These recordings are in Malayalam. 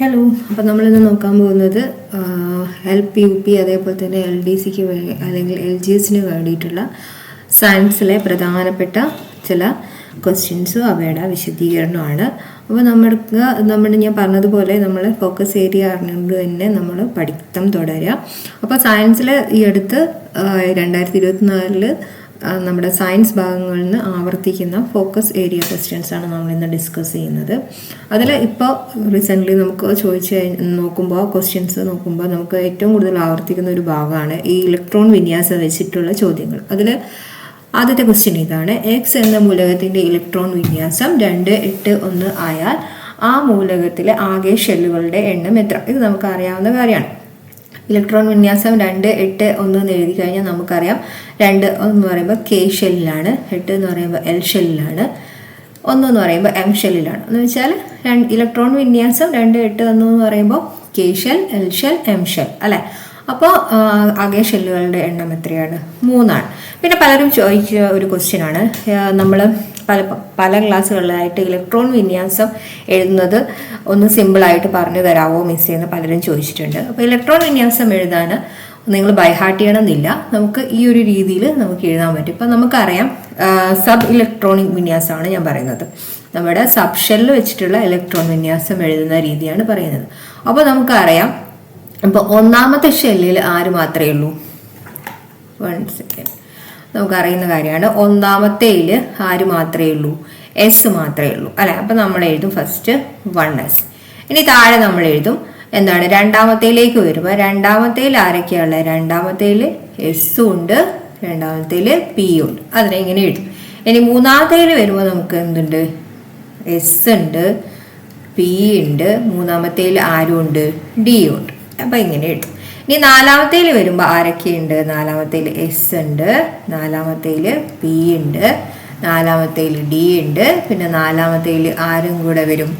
ഹലോ, അപ്പോൾ നമ്മളിന്ന് നോക്കാൻ പോകുന്നത് LP, UP അതേപോലെ തന്നെ LDCക്ക് അല്ലെങ്കിൽ LGSന് വേണ്ടിയിട്ടുള്ള സയൻസിലെ പ്രധാനപ്പെട്ട ചില ക്വസ്റ്റ്യൻസും അവയുടെ വിശദീകരണമാണ്. അപ്പോൾ ഞാൻ പറഞ്ഞതുപോലെ നമ്മൾ ഫോക്കസ് ഏരിയ അറിഞ്ഞുകൊണ്ട് തന്നെ നമ്മൾ പഠിത്തം തുടരുക. അപ്പോൾ സയൻസിൽ ഈ അടുത്ത് 2024 നമ്മുടെ സയൻസ് ഭാഗങ്ങളിൽ നിന്ന് ആവർത്തിക്കുന്ന ഫോക്കസ് ഏരിയ ക്വസ്റ്റ്യൻസാണ് നമ്മളിന്ന് ഡിസ്കസ് ചെയ്യുന്നത്. അതിൽ ഇപ്പോൾ റീസെൻ്റ്ലി നമുക്ക് ക്വസ്റ്റ്യൻസ് നോക്കുമ്പോൾ നമുക്ക് ഏറ്റവും കൂടുതൽ ആവർത്തിക്കുന്ന ഒരു ഭാഗമാണ് ഈ ഇലക്ട്രോൺ വിന്യാസം വെച്ചിട്ടുള്ള ചോദ്യങ്ങൾ. അതിൽ ആദ്യത്തെ ക്വസ്റ്റ്യൻ ഇതാണ്: എക്സ് എന്ന മൂലകത്തിൻ്റെ ഇലക്ട്രോൺ വിന്യാസം 281 ആയാൽ ആ മൂലകത്തിലെ ആകെ ഷെല്ലുകളുടെ എണ്ണം എത്ര? ഇത് നമുക്ക് അറിയാവുന്ന കാര്യമാണ്. ഇലക്ട്രോൺ വിന്യാസം 281 എന്ന് എഴുതി കഴിഞ്ഞാൽ നമുക്കറിയാം 2 എന്ന് പറയുമ്പോൾ K ഷെല്ലിലാണ്, 8 എന്ന് പറയുമ്പോൾ L ഷെല്ലിലാണ്, 1 എന്ന് പറയുമ്പോൾ M ഷെല്ലിലാണ്. എന്ന് വെച്ചാൽ ഇലക്ട്രോൺ വിന്യാസം 281 എന്ന് പറയുമ്പോൾ K shell, L shell, M shell അല്ലേ. അപ്പോൾ ആകെ ഷെല്ലുകളുടെ എണ്ണം എത്രയാണ്? 3 ആണ്. പിന്നെ പലരും ചോദിച്ച ഒരു ക്വസ്റ്റ്യനാണ്, നമ്മൾ പല ക്ലാസ്സുകളിലായിട്ട് ഇലക്ട്രോൺ വിന്യാസം എഴുതുന്നത് ഒന്ന് സിമ്പിളായിട്ട് പറഞ്ഞു തരാമോ മിസ് എന്ന് പലരും ചോദിച്ചിട്ടുണ്ട്. അപ്പോൾ ഇലക്ട്രോൺ വിന്യാസം എഴുതാൻ നിങ്ങൾ ബൈഹാർട്ട് ചെയ്യണമെന്നില്ല, നമുക്ക് ഈ ഒരു രീതിയിൽ നമുക്ക് എഴുതാൻ പറ്റും. ഇപ്പം നമുക്കറിയാം സബ് ഇലക്ട്രോണിക് വിന്യാസമാണ് ഞാൻ പറയുന്നത്. നമ്മുടെ സബ് ഷെല്ലിൽ വെച്ചിട്ടുള്ള ഇലക്ട്രോൺ വിന്യാസം എഴുതുന്ന രീതിയാണ് പറയുന്നത്. അപ്പോൾ നമുക്കറിയാം, ഇപ്പോൾ ഒന്നാമത്തെ ഷെല്ലിൽ ആര് മാത്രമേ ഉള്ളൂ? 1 സെക്കൻഡ്. നമുക്കറിയുന്ന കാര്യമാണ്, ഒന്നാമത്തേൽ ആര് മാത്രമേ ഉള്ളൂ? എസ് മാത്രമേ ഉള്ളൂ അല്ലേ. അപ്പം നമ്മൾ എഴുതും ഫസ്റ്റ് 1s. ഇനി താഴെ നമ്മൾ എഴുതും എന്താണ്? രണ്ടാമത്തേലേക്ക് വരുമ്പോൾ രണ്ടാമത്തേൽ ആരൊക്കെയാണുള്ളത്? രണ്ടാമത്തേൽ എസ്സും ഉണ്ട്, രണ്ടാമത്തേൽ പിയും ഉണ്ട്. അതിനെ ഇങ്ങനെ എഴുതും. ഇനി മൂന്നാമത്തേൽ വരുമ്പോൾ നമുക്ക് എന്തുണ്ട്? എസ് ഉണ്ട്, പി ഉണ്ട്, മൂന്നാമത്തേൽ ആരും ഉണ്ട്? ഡിയും ഉണ്ട്. അപ്പം ഇങ്ങനെ എഴുതും. ഇനി നാലാമത്തേൽ വരുമ്പോൾ ആരൊക്കെയുണ്ട്? നാലാമത്തേൽ എസ് ഉണ്ട്, നാലാമത്തേൽ പി ഉണ്ട്, നാലാമത്തേൽ ഡി ഉണ്ട്, പിന്നെ നാലാമത്തേൽ ആരും കൂടെ വരും?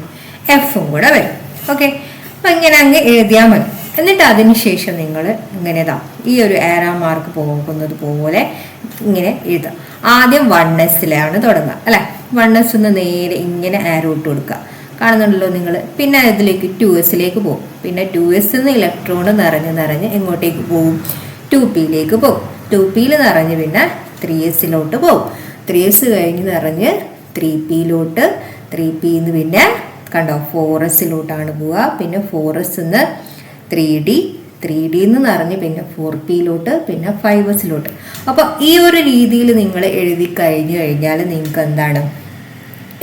എഫും കൂടെ വരും. ഓക്കെ, അപ്പം ഇങ്ങനെ അങ്ങ് എഴുതിയാൽ മതി. എന്നിട്ട് അതിന് ശേഷം നിങ്ങൾ ഇങ്ങനെതാ ഈ ഒരു ഏറാ മാർക്ക് പോകുന്നത് പോലെ ഇങ്ങനെ എഴുതാം. ആദ്യം 1s തുടങ്ങുക അല്ലേ. 1s നേരെ ഇങ്ങനെ ആരോ ഇട്ട് കൊടുക്കുക, കാണുന്നുണ്ടല്ലോ നിങ്ങൾ. പിന്നെ ഇതിലേക്ക് 2s പോകും. പിന്നെ 2s ഇലക്ട്രോൺ നിറഞ്ഞ് എങ്ങോട്ടേക്ക് പോകും? 2p പോകും. 2p നിറഞ്ഞ് പിന്നെ 3s പോകും. 3s കഴിഞ്ഞ് നിറഞ്ഞ് 3p 3p പിന്നെ കണ്ടോ 4s പോവുക. പിന്നെ 4s 3d, 3d നിറഞ്ഞ് പിന്നെ 4p പിന്നെ 5s. അപ്പോൾ ഈ ഒരു രീതിയിൽ നിങ്ങൾ എഴുതി കഴിഞ്ഞു കഴിഞ്ഞാൽ നിങ്ങൾക്ക് എന്താണ്?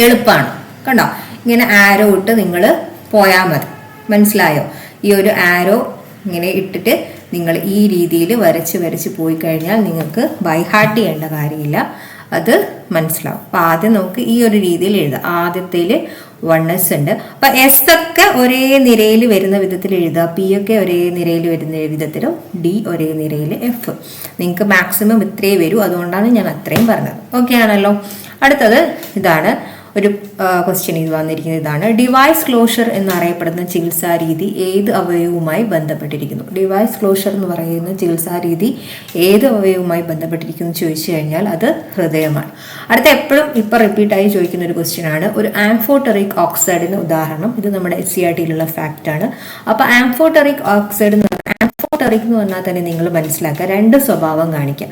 എളുപ്പമാണ്. കണ്ടോ, ഇങ്ങനെ ആരോ ഇട്ട് നിങ്ങൾ പോയാൽ മതി. മനസ്സിലായോ? ഈ ഒരു ആരോ ഇങ്ങനെ ഇട്ടിട്ട് നിങ്ങൾ ഈ രീതിയിൽ വരച്ച് പോയി കഴിഞ്ഞാൽ നിങ്ങൾക്ക് ബൈഹാർട്ട് ചെയ്യേണ്ട കാര്യമില്ല, അത് മനസ്സിലാവും. അപ്പം ആദ്യം നമുക്ക് ഈ ഒരു രീതിയിൽ എഴുതാം. ആദ്യത്തേൽ 1s ഉണ്ട്. അപ്പം എസ് ഒക്കെ ഒരേ നിരയിൽ വരുന്ന വിധത്തിൽ എഴുതുക, പി ഒക്കെ ഒരേ നിരയിൽ വരുന്ന വിധത്തിലും ഡി ഒരേ നിരയിൽ എഫ്. നിങ്ങൾക്ക് മാക്സിമം ഇത്രയേ വരൂ, അതുകൊണ്ടാണ് ഞാൻ അത്രയും പറഞ്ഞത്. ഓക്കെ ആണല്ലോ. അടുത്തത് ഇതാണ് ഒരു ക്വസ്റ്റ്യൻ. ഇത് വന്നിരിക്കുന്നത് ഇതാണ്: ഡിവൈസ് ക്ലോഷർ എന്നറിയപ്പെടുന്ന ചികിത്സാ രീതി ഏത് അവയവുമായി ബന്ധപ്പെട്ടിരിക്കുന്നു? ഡിവൈസ് ക്ലോഷർ എന്ന് പറയുന്ന ചികിത്സാ രീതി ഏത് അവയവുമായി ബന്ധപ്പെട്ടിരിക്കുന്നു ചോദിച്ചു കഴിഞ്ഞാൽ അത് ഹൃദയമാണ്. അടുത്ത എപ്പോഴും ഇപ്പം റിപ്പീറ്റായി ചോദിക്കുന്ന ഒരു ക്വസ്റ്റ്യൻ ആണ്, ഒരു ആംഫോടെറിക് ഓക്സൈഡിന് ഉദാഹരണം. ഇത് നമ്മുടെ SCRT ഫാക്റ്റാണ്. അപ്പോൾ ആംഫോടെറിക് ഓക്സൈഡ് എന്ന് പറഞ്ഞാൽ തന്നെ നിങ്ങൾ മനസ്സിലാക്കുക, 2 സ്വഭാവം കാണിക്കുക.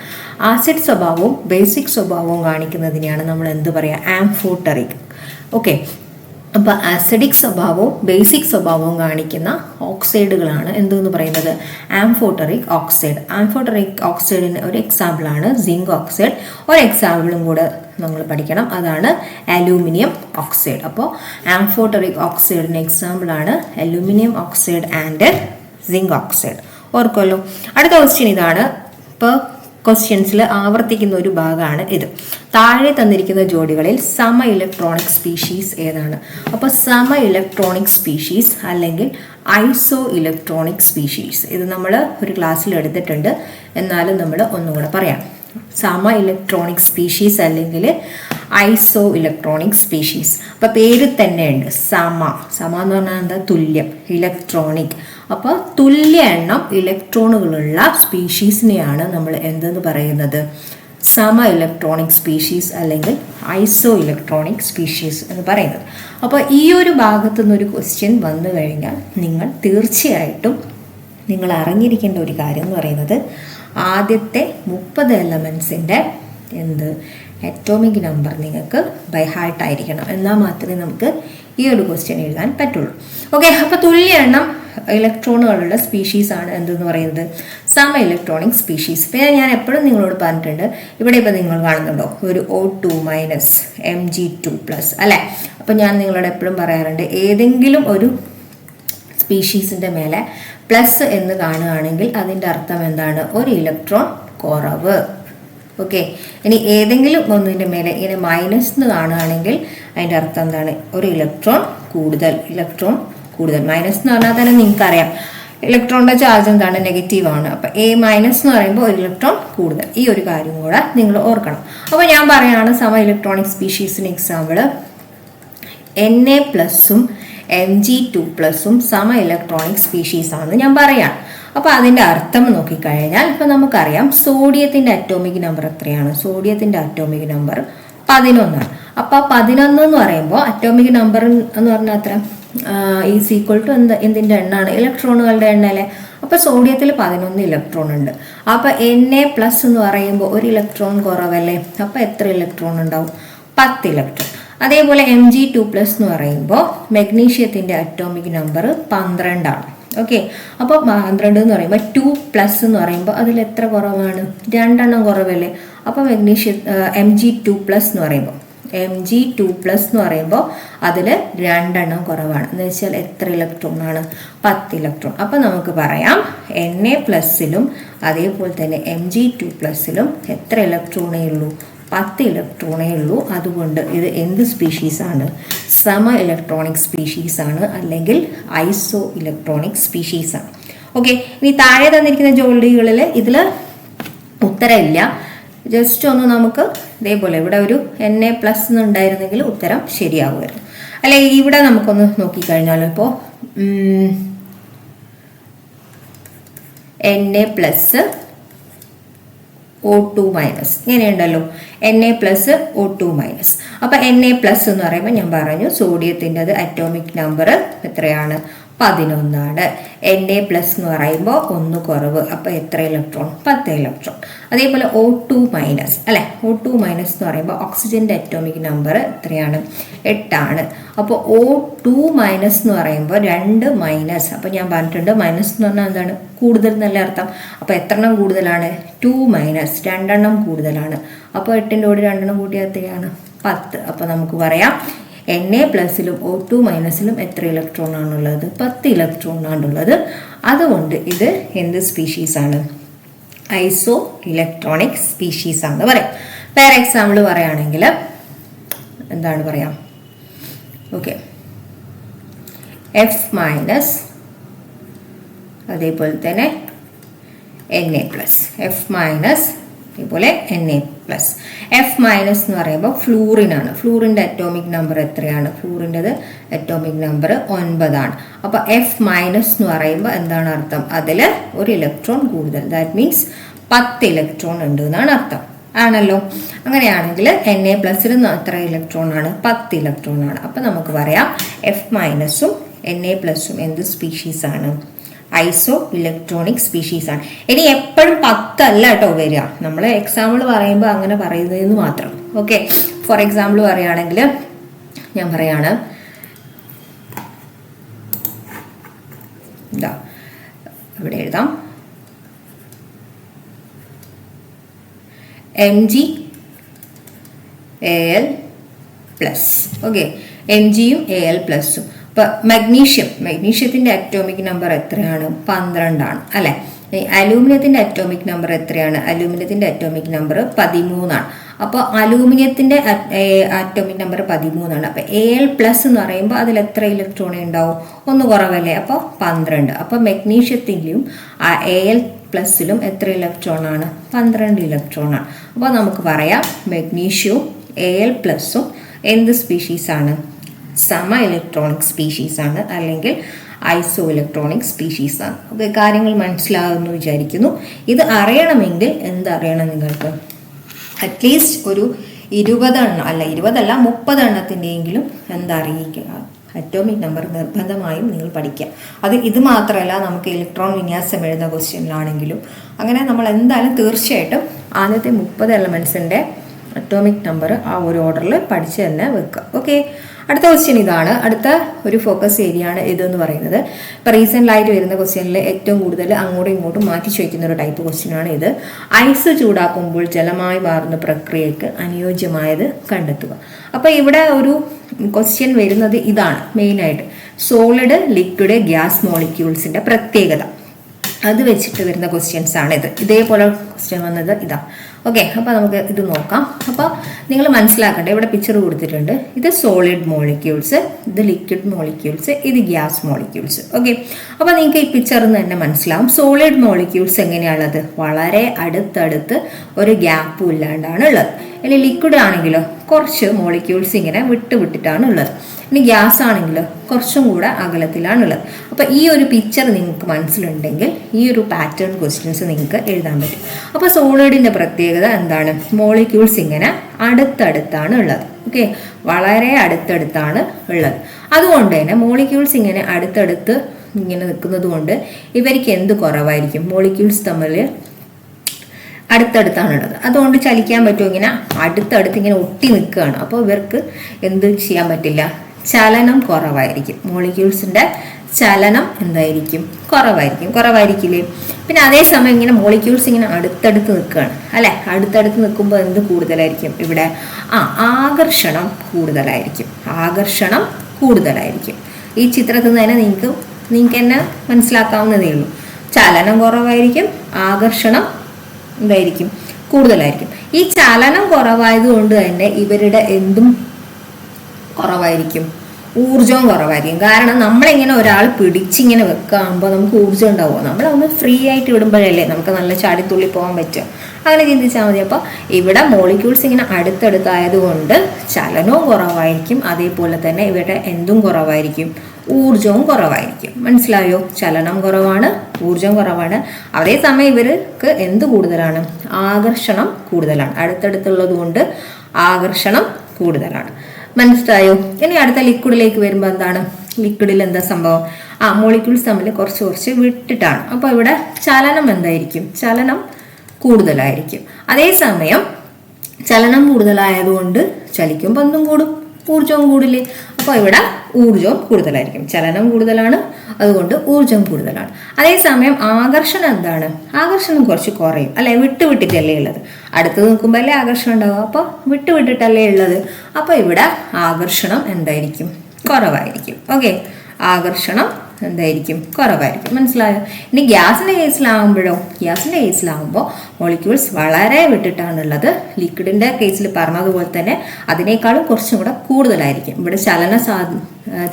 ആസിഡ് സ്വഭാവവും ബേസിക് സ്വഭാവവും കാണിക്കുന്നതിനെയാണ് നമ്മൾ എന്ത് പറയുക? ആംഫോടെറിക്. ഓക്കെ, അപ്പോൾ ആസിഡിക് സ്വഭാവവും ബേസിക് സ്വഭാവവും കാണിക്കുന്ന ഓക്സൈഡുകളാണ് എന്തെന്ന് പറയുന്നത്? ആംഫോടെറിക് ഓക്സൈഡ്. ആംഫോടെറിക് ഓക്സൈഡിന് ഒരു എക്സാമ്പിളാണ് സിങ്ക് ഓക്സൈഡ്. ഒരു എക്സാമ്പിളും കൂടെ നമ്മൾ പഠിക്കണം, അതാണ് അലൂമിനിയം ഓക്സൈഡ്. അപ്പോൾ ആംഫോടെറിക് ഓക്സൈഡിന് എക്സാമ്പിളാണ് aluminium oxide and zinc oxide. ഓർക്കുമല്ലോ. അടുത്ത ക്വസ്റ്റ്യൻ ഇതാണ്. ഇപ്പോൾ ക്വസ്റ്റ്യൻസിൽ ആവർത്തിക്കുന്ന ഒരു ഭാഗമാണ് ഇത്. താഴെ തന്നിരിക്കുന്ന ജോഡികളിൽ സമ ഇലക്ട്രോണിക് സ്പീഷീസ് ഏതാണ്? അപ്പോൾ സമ ഇലക്ട്രോണിക് സ്പീഷീസ് അല്ലെങ്കിൽ ഐസോ ഇലക്ട്രോണിക് സ്പീഷീസ്, ഇത് നമ്മൾ ഒരു ക്ലാസ്സിൽ എടുത്തിട്ടുണ്ട്, എന്നാലും നമ്മൾ ഒന്നും കൂടെ പറയാം. സമ ഇലക്ട്രോണിക് സ്പീഷീസ് അല്ലെങ്കിൽ ഐസോ ഇലക്ട്രോണിക് സ്പീഷീസ്. അപ്പോൾ പേര് തന്നെ ഉണ്ട് സമ. എന്ന് പറഞ്ഞാൽ എന്താ? തുല്യം. ഇലക്ട്രോണിക്, അപ്പോൾ തുല്യ എണ്ണം ഇലക്ട്രോണുകളുള്ള സ്പീഷീസിനെയാണ് നമ്മൾ എന്തെന്ന് പറയുന്നത്? സമ ഇലക്ട്രോണിക് സ്പീഷീസ് അല്ലെങ്കിൽ ഐസോ ഇലക്ട്രോണിക് സ്പീഷീസ് എന്ന് പറയുന്നത്. അപ്പോൾ ഈ ഒരു ഭാഗത്തു നിന്നൊരു ക്വസ്റ്റ്യൻ വന്നു കഴിഞ്ഞാൽ നിങ്ങൾ തീർച്ചയായിട്ടും നിങ്ങൾ അറിഞ്ഞിരിക്കേണ്ട ഒരു കാര്യം എന്ന് പറയുന്നത് ആദ്യത്തെ 30 എലമെൻസിൻ്റെ അറ്റോമിക് നമ്പർ നിങ്ങൾക്ക് ബൈ ഹാർട്ട് ആയിരിക്കണം. എന്നാൽ മാത്രമേ നമുക്ക് ഈ ഒരു ക്വസ്റ്റ്യൻ എഴുതാൻ പറ്റുള്ളൂ. ഓക്കെ, അപ്പോൾ തുല്യ എണ്ണം ഇലക്ട്രോണുകളുള്ള സ്പീഷീസ് ആണ് എന്തെന്ന് പറയുന്നത് സമ ഇലക്ട്രോണിക് സ്പീഷീസ്. ഇപ്പോൾ ഞാൻ എപ്പോഴും നിങ്ങളോട് പറഞ്ഞിട്ടുണ്ട്, ഇവിടെ ഇപ്പോൾ നിങ്ങൾ കാണുന്നുണ്ടോ ഒരു O2 മൈനസ് Mg2+, അല്ലേ? അപ്പോൾ ഞാൻ നിങ്ങളോട് എപ്പോഴും പറയാറുണ്ട്, ഏതെങ്കിലും ഒരു സ്പീഷീസിൻ്റെ മേലെ പ്ലസ് എന്ന് കാണുകയാണെങ്കിൽ അതിൻ്റെ അർത്ഥം എന്താണ്? ഒരു ഇലക്ട്രോൺ കുറവ്. ഓക്കെ, ഇനി ഏതെങ്കിലും ഒന്നിൻ്റെ മേലെ ഇങ്ങനെ മൈനസ് എന്ന് കാണുകയാണെങ്കിൽ അതിൻ്റെ അർത്ഥം എന്താണ്? ഒരു ഇലക്ട്രോൺ കൂടുതൽ. മൈനസ് എന്ന് പറഞ്ഞാൽ തന്നെ നിങ്ങൾക്കറിയാം ഇലക്ട്രോണിൻ്റെ ചാർജ് എന്താണ്? നെഗറ്റീവാണ്. അപ്പോൾ A- എന്ന് പറയുമ്പോൾ ഒരു ഇലക്ട്രോൺ കൂടുതൽ. ഈ ഒരു കാര്യം കൂടെ നിങ്ങൾ ഓർക്കണം. അപ്പോൾ ഞാൻ പറയുകയാണ് സമ ഇലക്ട്രോണിക് സ്പീഷീസിന് എക്സാമ്പിൾ Na+ഉം Mg2+ഉം സമ ഇലക്ട്രോണിക് സ്പീഷീസ് ആണെന്ന് ഞാൻ പറയാം. അപ്പോൾ അതിൻ്റെ അർത്ഥം നോക്കിക്കഴിഞ്ഞാൽ ഇപ്പോൾ നമുക്കറിയാം സോഡിയത്തിൻ്റെ അറ്റോമിക് നമ്പർ എത്രയാണ്? സോഡിയത്തിൻ്റെ അറ്റോമിക് നമ്പർ 11 ആണ്. അപ്പോൾ 11 എന്ന് പറയുമ്പോൾ അറ്റോമിക് നമ്പർ എന്ന് പറഞ്ഞാൽ അത്ര ഈസ് ഈക്വൽ ടു എന്തിൻ്റെ എണ്ണാണ്? ഇലക്ട്രോണുകളുടെ എണ്ണ അല്ലേ? അപ്പോൾ സോഡിയത്തിൽ 11 ഇലക്ട്രോൺ ഉണ്ട്. അപ്പോൾ Na+ എന്ന് പറയുമ്പോൾ ഒരു ഇലക്ട്രോൺ കുറവല്ലേ? അപ്പോൾ എത്ര ഇലക്ട്രോൺ ഉണ്ടാവും? 10 ഇലക്ട്രോൺ. അതേപോലെ Mg2+ എന്ന് പറയുമ്പോൾ മെഗ്നീഷ്യത്തിൻ്റെ അറ്റോമിക് നമ്പർ 12 ആണ്. ഓക്കെ, അപ്പോൾ 12 എന്ന് പറയുമ്പോൾ 2+ എന്ന് പറയുമ്പോൾ അതിൽ എത്ര കുറവാണ്? 2 എണ്ണം കുറവല്ലേ? അപ്പോൾ Mg2+ എന്ന് പറയുമ്പോൾ അതിൽ 2 എണ്ണം കുറവാണ്. എന്ന് വെച്ചാൽ എത്ര ഇലക്ട്രോൺ ആണ്? 10 ഇലക്ട്രോൺ. അപ്പോൾ നമുക്ക് പറയാം Na+ലും അതേപോലെ തന്നെ Mg2+ലും എത്ര ഇലക്ട്രോണേ ഉള്ളൂ? 10 ഇലക്ട്രോണേ ഉള്ളൂ. അതുകൊണ്ട് ഇത് എന്ത് സ്പീഷീസാണ്? സമ ഇലക്ട്രോണിക് സ്പീഷീസാണ്, അല്ലെങ്കിൽ ഐസോ ഇലക്ട്രോണിക് സ്പീഷീസാണ്. ഓക്കെ, ഇനി താഴെ തന്നിരിക്കുന്ന ജോലികളിൽ ഇതിൽ ഉത്തരമില്ല. ജസ്റ്റ് ഒന്ന് നമുക്ക് ഇതേപോലെ ഇവിടെ ഒരു Na+ എന്നുണ്ടായിരുന്നെങ്കിൽ ഉത്തരം ശരിയാകുമായിരുന്നു. അല്ലെ, ഇവിടെ നമുക്കൊന്ന് നോക്കിക്കഴിഞ്ഞാൽ ഇപ്പോൾ Na+ O2 മൈനസ് ഇങ്ങനെയുണ്ടല്ലോ, Na+ O2 മൈനസ്. അപ്പോൾ Na+ എന്ന് പറയുമ്പോൾ ഞാൻ പറഞ്ഞു സോഡിയത്തിൻ്റെ അറ്റോമിക് നമ്പർ എത്രയാണ്? 11 ആണ്. Na+ എന്ന് പറയുമ്പോൾ 1 കുറവ്. അപ്പോൾ എത്ര ഇലക്ട്രോൺ? 10 ഇലക്ട്രോൺ. അതേപോലെ O2 മൈനസ് അല്ലേ? O2 മൈനസ് എന്ന് പറയുമ്പോൾ ഓക്സിജൻ്റെ അറ്റോമിക് നമ്പർ എത്രയാണ്? 8 ആണ്. അപ്പോൾ O2 മൈനസ് എന്ന് പറയുമ്പോൾ 2 മൈനസ്. അപ്പോൾ ഞാൻ പറഞ്ഞിട്ടുണ്ട് മൈനസ് എന്ന് പറഞ്ഞാൽ എന്താണ്? കൂടുതൽ എന്നല്ല അർത്ഥം. അപ്പോൾ എത്ര എണ്ണം കൂടുതലാണ്? 2 മൈനസ് 2 എണ്ണം കൂടുതലാണ്. അപ്പോൾ 8ൻ്റെ കൂടെ 2 എണ്ണം കൂട്ടിയാൽ എത്രയാണ്? 10. അപ്പോൾ നമുക്ക് പറയാം Na+ലും O2 മൈനസിലും എത്ര ഇലക്ട്രോൺ ആണുള്ളത്? 10 ഇലക്ട്രോൺ ആണുള്ളത്. അതുകൊണ്ട് ഇത് എന്ത് സ്പീഷീസാണ്? ഐസോ ഇലക്ട്രോണിക് സ്പീഷീസ് ആണെന്ന് പറയാം. വേറെ എക്സാമ്പിൾ പറയുകയാണെങ്കിൽ എന്താണ് പറയാം? ഓക്കെ, F- അതേപോലെ തന്നെ Na+, F- അതേപോലെ Na+. F- എന്ന് പറയുമ്പോൾ ഫ്ലൂറിനാണ്. ഫ്ലൂറിൻ്റെ അറ്റോമിക് നമ്പർ എത്രയാണ്? ഫ്ലൂറിൻ്റെത് അറ്റോമിക് നമ്പർ 9 ആണ്. അപ്പോൾ F- എന്ന് പറയുമ്പോൾ എന്താണ് അർത്ഥം? അതിൽ ഒരു ഇലക്ട്രോൺ കൂടുതൽ. ദാറ്റ് മീൻസ് 10 ഇലക്ട്രോൺ ഉണ്ട് എന്നാണ് അർത്ഥം. ആണല്ലോ. അങ്ങനെയാണെങ്കിൽ Na+ലും എത്ര ഇലക്ട്രോൺ ആണ്? 10 ഇലക്ട്രോൺ ആണ്. അപ്പോൾ നമുക്ക് പറയാം F- Na+ഉം എന്ത് സ്പീഷീസാണ്? ഐസോ ഇലക്ട്രോണിക് സ്പീഷീസ് ആണ്. ഇനി എപ്പോഴും 10 അല്ല കേട്ടോ വരിക. നമ്മൾ എക്സാമ്പിൾ പറയുമ്പോൾ അങ്ങനെ പറയുന്നതെന്ന് മാത്രം. ഓക്കെ, ഫോർ എക്സാമ്പിൾ പറയുകയാണെങ്കിൽ ഞാൻ പറയാണ് എന്താ ഇവിടെ എഴുതാം Mg(Al+). ഓക്കെ, Mgയും Al+ഉം. അപ്പോൾ മഗ്നീഷ്യത്തിൻ്റെ അറ്റോമിക് നമ്പർ എത്രയാണ്? 12 ആണ് അല്ലേ? അലൂമിനിയത്തിൻ്റെ അറ്റോമിക് നമ്പർ എത്രയാണ്? അലൂമിനിയത്തിൻ്റെ അറ്റോമിക് നമ്പർ 13 ആണ്. അപ്പോൾ അലൂമിനിയത്തിൻ്റെ അറ്റോമിക് നമ്പർ 13 ആണ്. അപ്പോൾ Al+ എന്ന് പറയുമ്പോൾ അതിൽ എത്ര ഇലക്ട്രോണേ ഉണ്ടാവും? 1 കുറവല്ലേ? അപ്പോൾ 12. അപ്പോൾ മഗ്നീഷ്യത്തിൻ്റെയും Al+ലും എത്ര ഇലക്ട്രോൺ ആണ്? 12 ഇലക്ട്രോൺ ആണ്. അപ്പോൾ നമുക്ക് പറയാം മഗ്നീഷ്യവും Al+ഉം എന്ത് സ്പീഷീസാണ്? സമ ഇലക്ട്രോണിക് സ്പീഷീസാണ്, അല്ലെങ്കിൽ ഐസോ ഇലക്ട്രോണിക് സ്പീഷീസാണ്. ഓക്കെ, കാര്യങ്ങൾ മനസ്സിലാകുമെന്ന് വിചാരിക്കുന്നു. ഇത് അറിയണമെങ്കിൽ എന്തറിയണം നിങ്ങൾക്ക്? അറ്റ്ലീസ്റ്റ് ഒരു 20 എണ്ണം അല്ല 20 30 എണ്ണത്തിൻ്റെയെങ്കിലും എന്താ അറിയിക്കുക, അറ്റോമിക് നമ്പർ നിർബന്ധമായും നിങ്ങൾ പഠിക്കുക. ഇത് മാത്രമല്ല, നമുക്ക് ഇലക്ട്രോൺ വിന്യാസം എഴുതുന്ന ക്വസ്റ്റ്യനിലാണെങ്കിലും അങ്ങനെ നമ്മൾ എന്തായാലും തീർച്ചയായിട്ടും ആദ്യത്തെ 30 എലമെൻസിൻ്റെ അറ്റോമിക് നമ്പർ ആ ഒരു ഓർഡറിൽ പഠിച്ച് തന്നെ വെക്കുക. ഓക്കെ, അടുത്ത ക്വസ്റ്റ്യൻ ഇതാണ്. അടുത്ത ഒരു ഫോക്കസ് ഏരിയ ആണ് ഇതെന്ന് പറയുന്നത്. ഇപ്പോൾ റീസെൻ്റായിട്ട് വരുന്ന ക്വസ്റ്റ്യനിൽ ഏറ്റവും കൂടുതൽ അങ്ങോട്ടും ഇങ്ങോട്ടും മാറ്റി ചോദിക്കുന്ന ഒരു ടൈപ്പ് ക്വസ്റ്റ്യനാണ് ഇത്. ഐസ് ചൂടാക്കുമ്പോൾ ജലമായി മാറുന്ന പ്രക്രിയക്ക് അനുയോജ്യമായത് കണ്ടെത്തുക. അപ്പോൾ ഇവിടെ ഒരു ക്വസ്റ്റ്യൻ വരുന്നത് ഇതാണ് മെയിനായിട്ട്, സോളിഡ്, ലിക്വിഡ്, ഗ്യാസ് മോളിക്യൂൾസിൻ്റെ പ്രത്യേകത. അത് വെച്ചിട്ട് വരുന്ന ക്വസ്റ്റ്യൻസ് ആണ് ഇത്. ഇതേപോലെ ക്വസ്റ്റ്യൻ വന്നത് ഇതാ. ഓക്കെ, അപ്പോൾ നമുക്ക് ഇത് നോക്കാം. അപ്പോൾ നിങ്ങൾ മനസ്സിലാക്കണ്ടേ, ഇവിടെ പിക്ചർ കൊടുത്തിട്ടുണ്ട്. ഇത് സോളിഡ് മോളിക്യൂൾസ്, ഇത് ലിക്വിഡ് മോളിക്യൂൾസ്, ഇത് ഗ്യാസ് മോളിക്യൂൾസ്. ഓക്കെ, അപ്പോൾ നിങ്ങൾക്ക് ഈ പിക്ചറിൽ നിന്ന് തന്നെ മനസ്സിലാവും സോളിഡ് മോളിക്യൂൾസ് എങ്ങനെയാണുള്ളത്, വളരെ അടുത്തടുത്ത് ഒരു ഗ്യാപ്പും ഇല്ലാണ്ടാണ് ഉള്ളത്. ഇനി ലിക്വിഡ് ആണെങ്കിലോ കുറച്ച് മോളിക്യൂൾസ് ഇങ്ങനെ വിട്ടിട്ടാണ് ഉള്ളത്. ഇനി ഗ്യാസ് ആണെങ്കിലോ കുറച്ചും കൂടെ അകലത്തിലാണുള്ളത്. അപ്പോൾ ഈ ഒരു പിക്ചർ നിങ്ങൾക്ക് മനസ്സിലുണ്ടെങ്കിൽ ഈ ഒരു പാറ്റേൺ ക്വസ്റ്റ്യൻസ് നിങ്ങൾക്ക് എഴുതാൻ പറ്റും. അപ്പോൾ സോളിഡിൻ്റെ പ്രത്യേകത എന്താണ്, മോളിക്യൂൾസ് ഇങ്ങനെ അടുത്തടുത്താണ് ഉള്ളത്. ഓക്കെ, വളരെ അടുത്തടുത്താണ് ഉള്ളത്. അതുകൊണ്ട് തന്നെ മോളിക്യൂൾസ് ഇങ്ങനെ അടുത്തടുത്ത് ഇങ്ങനെ നിൽക്കുന്നത് കൊണ്ട് ഇവർക്ക് എന്ത് കുറവായിരിക്കും, മോളിക്യൂൾസ് തമ്മിൽ അടുത്തടുത്താണുള്ളത്. അതുകൊണ്ട് ചലിക്കാൻ പറ്റുമോ, ഇങ്ങനെ അടുത്തടുത്ത് ഇങ്ങനെ ഒട്ടി നിൽക്കുകയാണ്. അപ്പോൾ ഇവർക്ക് എന്ത് ചെയ്യാൻ പറ്റില്ല, ചലനം കുറവായിരിക്കും. മോളിക്യൂൾസിൻ്റെ ചലനം എന്തായിരിക്കും, കുറവായിരിക്കില്ലേ. പിന്നെ അതേസമയം ഇങ്ങനെ മോളിക്യൂൾസ് ഇങ്ങനെ അടുത്തടുത്ത് നിൽക്കുകയാണ് അല്ലേ, അടുത്തടുത്ത് നിൽക്കുമ്പോൾ എന്ത് കൂടുതലായിരിക്കും, ഇവിടെ ആകർഷണം കൂടുതലായിരിക്കും. ഈ ചിത്രത്തിൽ നിന്ന് തന്നെ നിങ്ങൾക്ക് തന്നെ മനസ്സിലാക്കാവുന്നതേ ഉള്ളൂ. ചലനം കുറവായിരിക്കും, ആകർഷണം എന്തായിരിക്കും, കൂടുതലായിരിക്കും. ഈ ചലനം കുറവായതുകൊണ്ട് തന്നെ ഇവരുടെ എന്തും കുറവായിരിക്കും, ഊർജവും കുറവായിരിക്കും. കാരണം നമ്മളിങ്ങനെ ഒരാൾ പിടിച്ചിങ്ങനെ വെക്കാകുമ്പോൾ നമുക്ക് ഊർജ്ജം ഉണ്ടാവുമോ, നമ്മളൊന്ന് ഫ്രീ ആയിട്ട് വിടുമ്പോഴല്ലേ നമുക്ക് നല്ല ചാടിത്തുള്ളി പോകാൻ പറ്റും. അങ്ങനെ ചിന്തിച്ചാൽ മതി. അപ്പോൾ ഇവിടെ മോളിക്യൂൾസ് ഇങ്ങനെ അടുത്തടുത്തായതുകൊണ്ട് ചലനവും കുറവായിരിക്കും, അതേപോലെ തന്നെ ഇവരുടെ എന്തും കുറവായിരിക്കും, ഊർജവും കുറവായിരിക്കും. മനസ്സിലായോ, ചലനം കുറവാണ്, ഊർജം കുറവാണ്. അതേസമയം ഇവർക്ക് എന്ത് കൂടുതലാണ്, ആകർഷണം കൂടുതലാണ്. അടുത്തടുത്തുള്ളത് കൊണ്ട് ആകർഷണം കൂടുതലാണ്. മനസ്സിലായോ. ഇനി അടുത്ത ലിക്വിഡിലേക്ക് വരുമ്പോൾ എന്താണ്, ലിക്വിഡിൽ എന്താ സംഭവം, മോളിക്യൂൾസ് തമ്മിൽ കുറച്ച് വിട്ടിട്ടാണ്. അപ്പോൾ ഇവിടെ ചലനം എന്തായിരിക്കും, ചലനം കൂടുതലായിരിക്കും. അതേസമയം ചലനം കൂടുതലായതുകൊണ്ട് ചലിക്കുമ്പോൾ എന്തും കൂടും, ഊർജവും കൂടില്ലേ. അപ്പോൾ ഇവിടെ ഊർജവും കൂടുതലായിരിക്കും, ചലനം കൂടുതലാണ്, അതുകൊണ്ട് ഊർജം കൂടുതലാണ്. അതേസമയം ആകർഷണം എന്താണ്, ആകർഷണം കുറച്ച് കുറയും അല്ലെ, വിട്ടിട്ടല്ലേ ഉള്ളത്. അടുത്ത് നിൽക്കുമ്പോൾ അല്ലേ ആകർഷണം ഉണ്ടാവും, അപ്പോൾ വിട്ടിട്ടല്ലേ ഉള്ളത്. അപ്പോൾ ഇവിടെ ആകർഷണം എന്തായിരിക്കും, കുറവായിരിക്കും. ഓക്കെ, ആകർഷണം എന്തായിരിക്കും, കുറവായിരിക്കും. മനസ്സിലായോ. ഇനി ഗ്യാസിൻ്റെ കേസിലാകുമ്പോൾ മോളിക്യൂൾസ് വളരെ വിട്ടിട്ടാണുള്ളത്. ലിക്വിഡിൻ്റെ കേസിൽ പറഞ്ഞതുപോലെ തന്നെ അതിനേക്കാളും കുറച്ചും കൂടെ കൂടുതലായിരിക്കും. ഇവിടെ